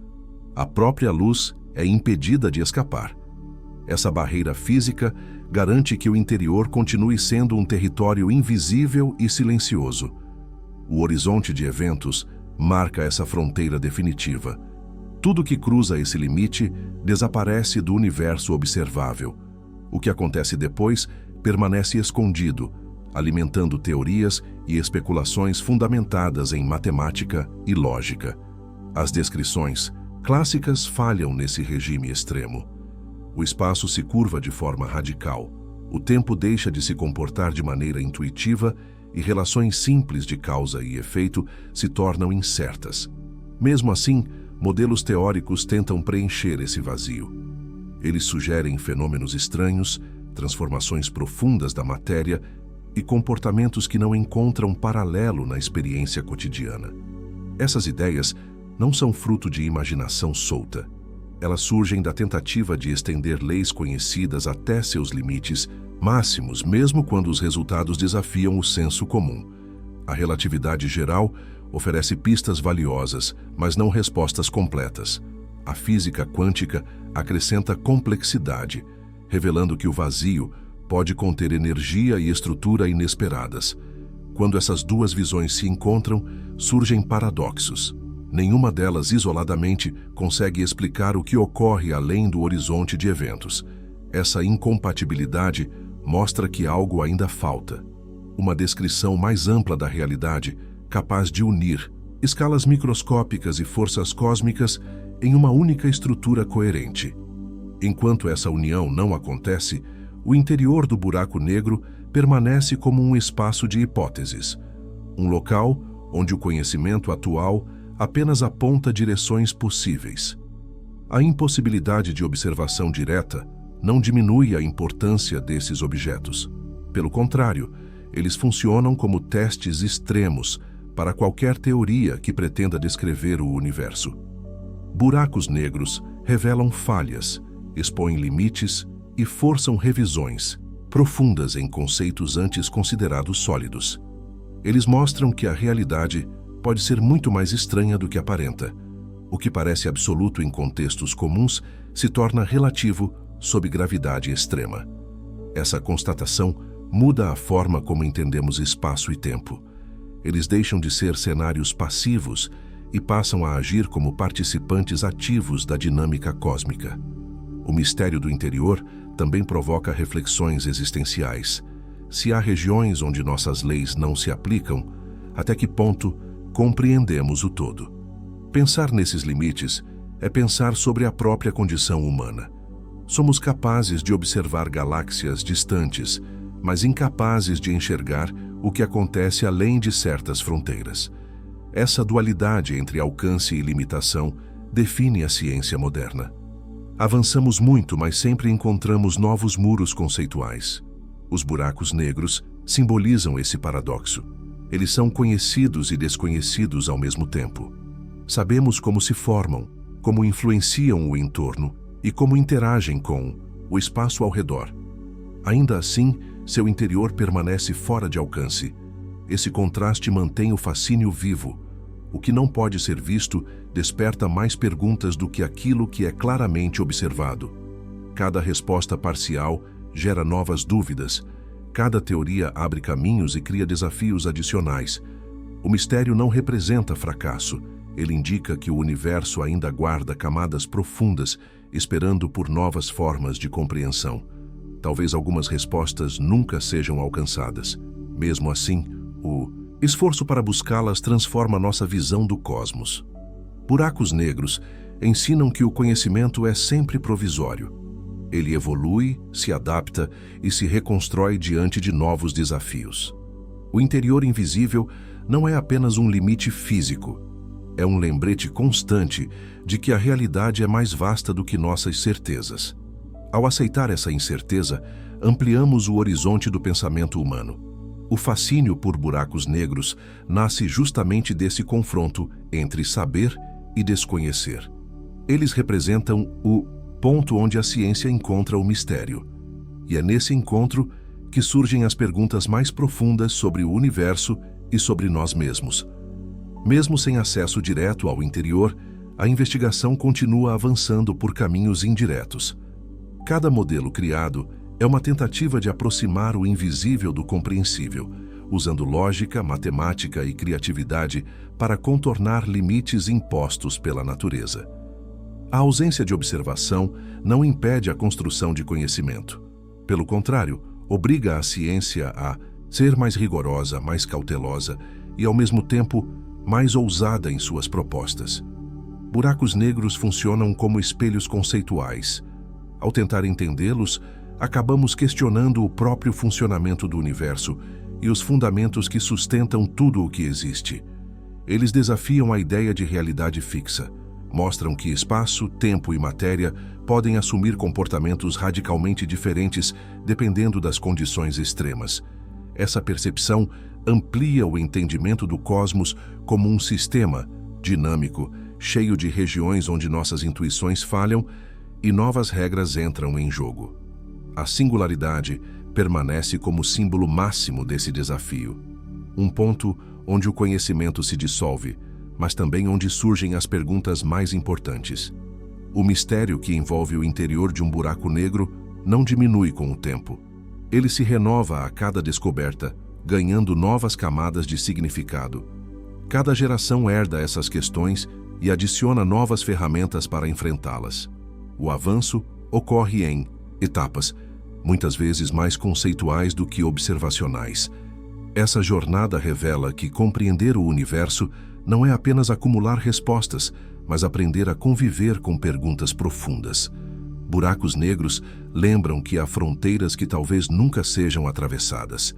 A própria luz é impedida de escapar. Essa barreira física garante que o interior continue sendo um território invisível e silencioso. O horizonte de eventos marca essa fronteira definitiva. Tudo que cruza esse limite desaparece do universo observável. O que acontece depois permanece escondido, alimentando teorias e especulações fundamentadas em matemática e lógica. As descrições clássicas falham nesse regime extremo. O espaço se curva de forma radical. O tempo deixa de se comportar de maneira intuitiva e relações simples de causa e efeito se tornam incertas. Mesmo assim, modelos teóricos tentam preencher esse vazio. Eles sugerem fenômenos estranhos, transformações profundas da matéria e comportamentos que não encontram paralelo na experiência cotidiana. Essas ideias não são fruto de imaginação solta. Elas surgem da tentativa de estender leis conhecidas até seus limites máximos, mesmo quando os resultados desafiam o senso comum. A relatividade geral oferece pistas valiosas, mas não respostas completas. A física quântica acrescenta complexidade, revelando que o vazio pode conter energia e estrutura inesperadas. Quando essas duas visões se encontram, surgem paradoxos. Nenhuma delas isoladamente consegue explicar o que ocorre além do horizonte de eventos. Essa incompatibilidade mostra que algo ainda falta. Uma descrição mais ampla da realidade, capaz de unir escalas microscópicas e forças cósmicas em uma única estrutura coerente. Enquanto essa união não acontece, o interior do buraco negro permanece como um espaço de hipóteses, um local onde o conhecimento atual apenas aponta direções possíveis. A impossibilidade de observação direta não diminui a importância desses objetos. Pelo contrário, eles funcionam como testes extremos para qualquer teoria que pretenda descrever o universo. Buracos negros revelam falhas, expõem limites e forçam revisões profundas em conceitos antes considerados sólidos. Eles mostram que a realidade pode ser muito mais estranha do que aparenta. O que parece absoluto em contextos comuns se torna relativo sob gravidade extrema. Essa constatação muda a forma como entendemos espaço e tempo. Eles deixam de ser cenários passivos e passam a agir como participantes ativos da dinâmica cósmica. O mistério do interior também provoca reflexões existenciais. Se há regiões onde nossas leis não se aplicam, até que ponto compreendemos o todo? Pensar nesses limites é pensar sobre a própria condição humana. Somos capazes de observar galáxias distantes, mas incapazes de enxergar o que acontece além de certas fronteiras. Essa dualidade entre alcance e limitação define a ciência moderna. Avançamos muito, mas sempre encontramos novos muros conceituais. Os buracos negros simbolizam esse paradoxo. Eles são conhecidos e desconhecidos ao mesmo tempo. Sabemos como se formam, como influenciam o entorno e como interagem com o espaço ao redor. Ainda assim, seu interior permanece fora de alcance. Esse contraste mantém o fascínio vivo. O que não pode ser visto desperta mais perguntas do que aquilo que é claramente observado. Cada resposta parcial gera novas dúvidas. Cada teoria abre caminhos e cria desafios adicionais. O mistério não representa fracasso. Ele indica que o universo ainda guarda camadas profundas, esperando por novas formas de compreensão. Talvez algumas respostas nunca sejam alcançadas. Mesmo assim, o esforço para buscá-las transforma nossa visão do cosmos. Buracos negros ensinam que o conhecimento é sempre provisório. Ele evolui, se adapta e se reconstrói diante de novos desafios. O interior invisível não é apenas um limite físico. É um lembrete constante de que a realidade é mais vasta do que nossas certezas. Ao aceitar essa incerteza, ampliamos o horizonte do pensamento humano. O fascínio por buracos negros nasce justamente desse confronto entre saber e desconhecer. Eles representam o ponto onde a ciência encontra o mistério. E é nesse encontro que surgem as perguntas mais profundas sobre o universo e sobre nós mesmos. Mesmo sem acesso direto ao interior, a investigação continua avançando por caminhos indiretos. Cada modelo criado é uma tentativa de aproximar o invisível do compreensível, usando lógica, matemática e criatividade para contornar limites impostos pela natureza. A ausência de observação não impede a construção de conhecimento. Pelo contrário, obriga a ciência a ser mais rigorosa, mais cautelosa e, ao mesmo tempo, mais ousada em suas propostas. Buracos negros funcionam como espelhos conceituais. Ao tentar entendê-los, acabamos questionando o próprio funcionamento do universo e os fundamentos que sustentam tudo o que existe. Eles desafiam a ideia de realidade fixa. Mostram que espaço, tempo e matéria podem assumir comportamentos radicalmente diferentes dependendo das condições extremas. Essa percepção amplia o entendimento do cosmos como um sistema dinâmico, cheio de regiões onde nossas intuições falham e novas regras entram em jogo. A singularidade permanece como símbolo máximo desse desafio. Um ponto onde o conhecimento se dissolve, mas também onde surgem as perguntas mais importantes. O mistério que envolve o interior de um buraco negro não diminui com o tempo. Ele se renova a cada descoberta, ganhando novas camadas de significado. Cada geração herda essas questões e adiciona novas ferramentas para enfrentá-las. O avanço ocorre em etapas, muitas vezes mais conceituais do que observacionais. Essa jornada revela que compreender o universo não é apenas acumular respostas, mas aprender a conviver com perguntas profundas. Buracos negros lembram que há fronteiras que talvez nunca sejam atravessadas.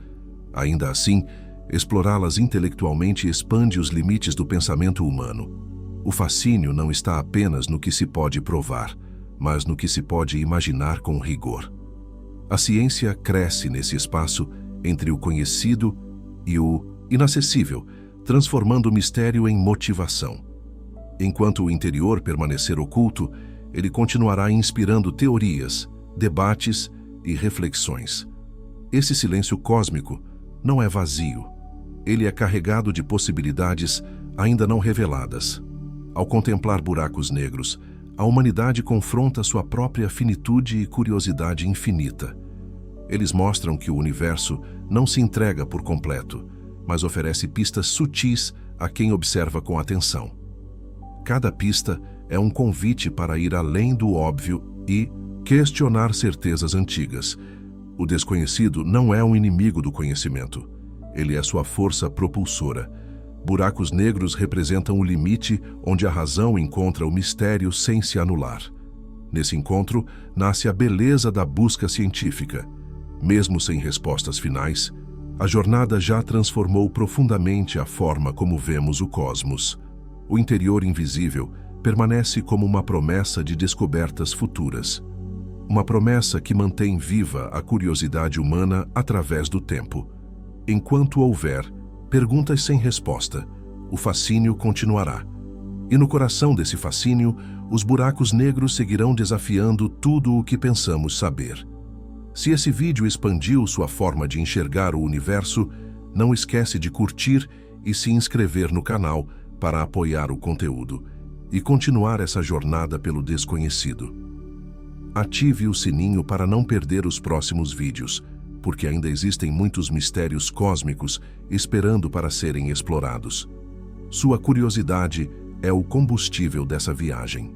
Ainda assim, explorá-las intelectualmente expande os limites do pensamento humano. O fascínio não está apenas no que se pode provar, mas no que se pode imaginar com rigor. A ciência cresce nesse espaço entre o conhecido e o inacessível, transformando o mistério em motivação. Enquanto o interior permanecer oculto, ele continuará inspirando teorias, debates e reflexões. Esse silêncio cósmico não é vazio. Ele é carregado de possibilidades ainda não reveladas. Ao contemplar buracos negros, a humanidade confronta sua própria finitude e curiosidade infinita. Eles mostram que o universo não se entrega por completo, mas oferece pistas sutis a quem observa com atenção. Cada pista é um convite para ir além do óbvio e Questionar certezas antigas. O desconhecido não é um inimigo do conhecimento. Ele é sua força propulsora. Buracos negros representam o limite onde a razão encontra o mistério sem se anular. Nesse encontro, nasce a beleza da busca científica. Mesmo sem respostas finais, a jornada já transformou profundamente a forma como vemos o cosmos. O interior invisível permanece como uma promessa de descobertas futuras. Uma promessa que mantém viva a curiosidade humana através do tempo. Enquanto houver perguntas sem resposta, o fascínio continuará. E no coração desse fascínio, os buracos negros seguirão desafiando tudo o que pensamos saber. Se esse vídeo expandiu sua forma de enxergar o universo, não esquece de curtir e se inscrever no canal para apoiar o conteúdo e continuar essa jornada pelo desconhecido. Ative o sininho para não perder os próximos vídeos, porque ainda existem muitos mistérios cósmicos esperando para serem explorados. Sua curiosidade é o combustível dessa viagem.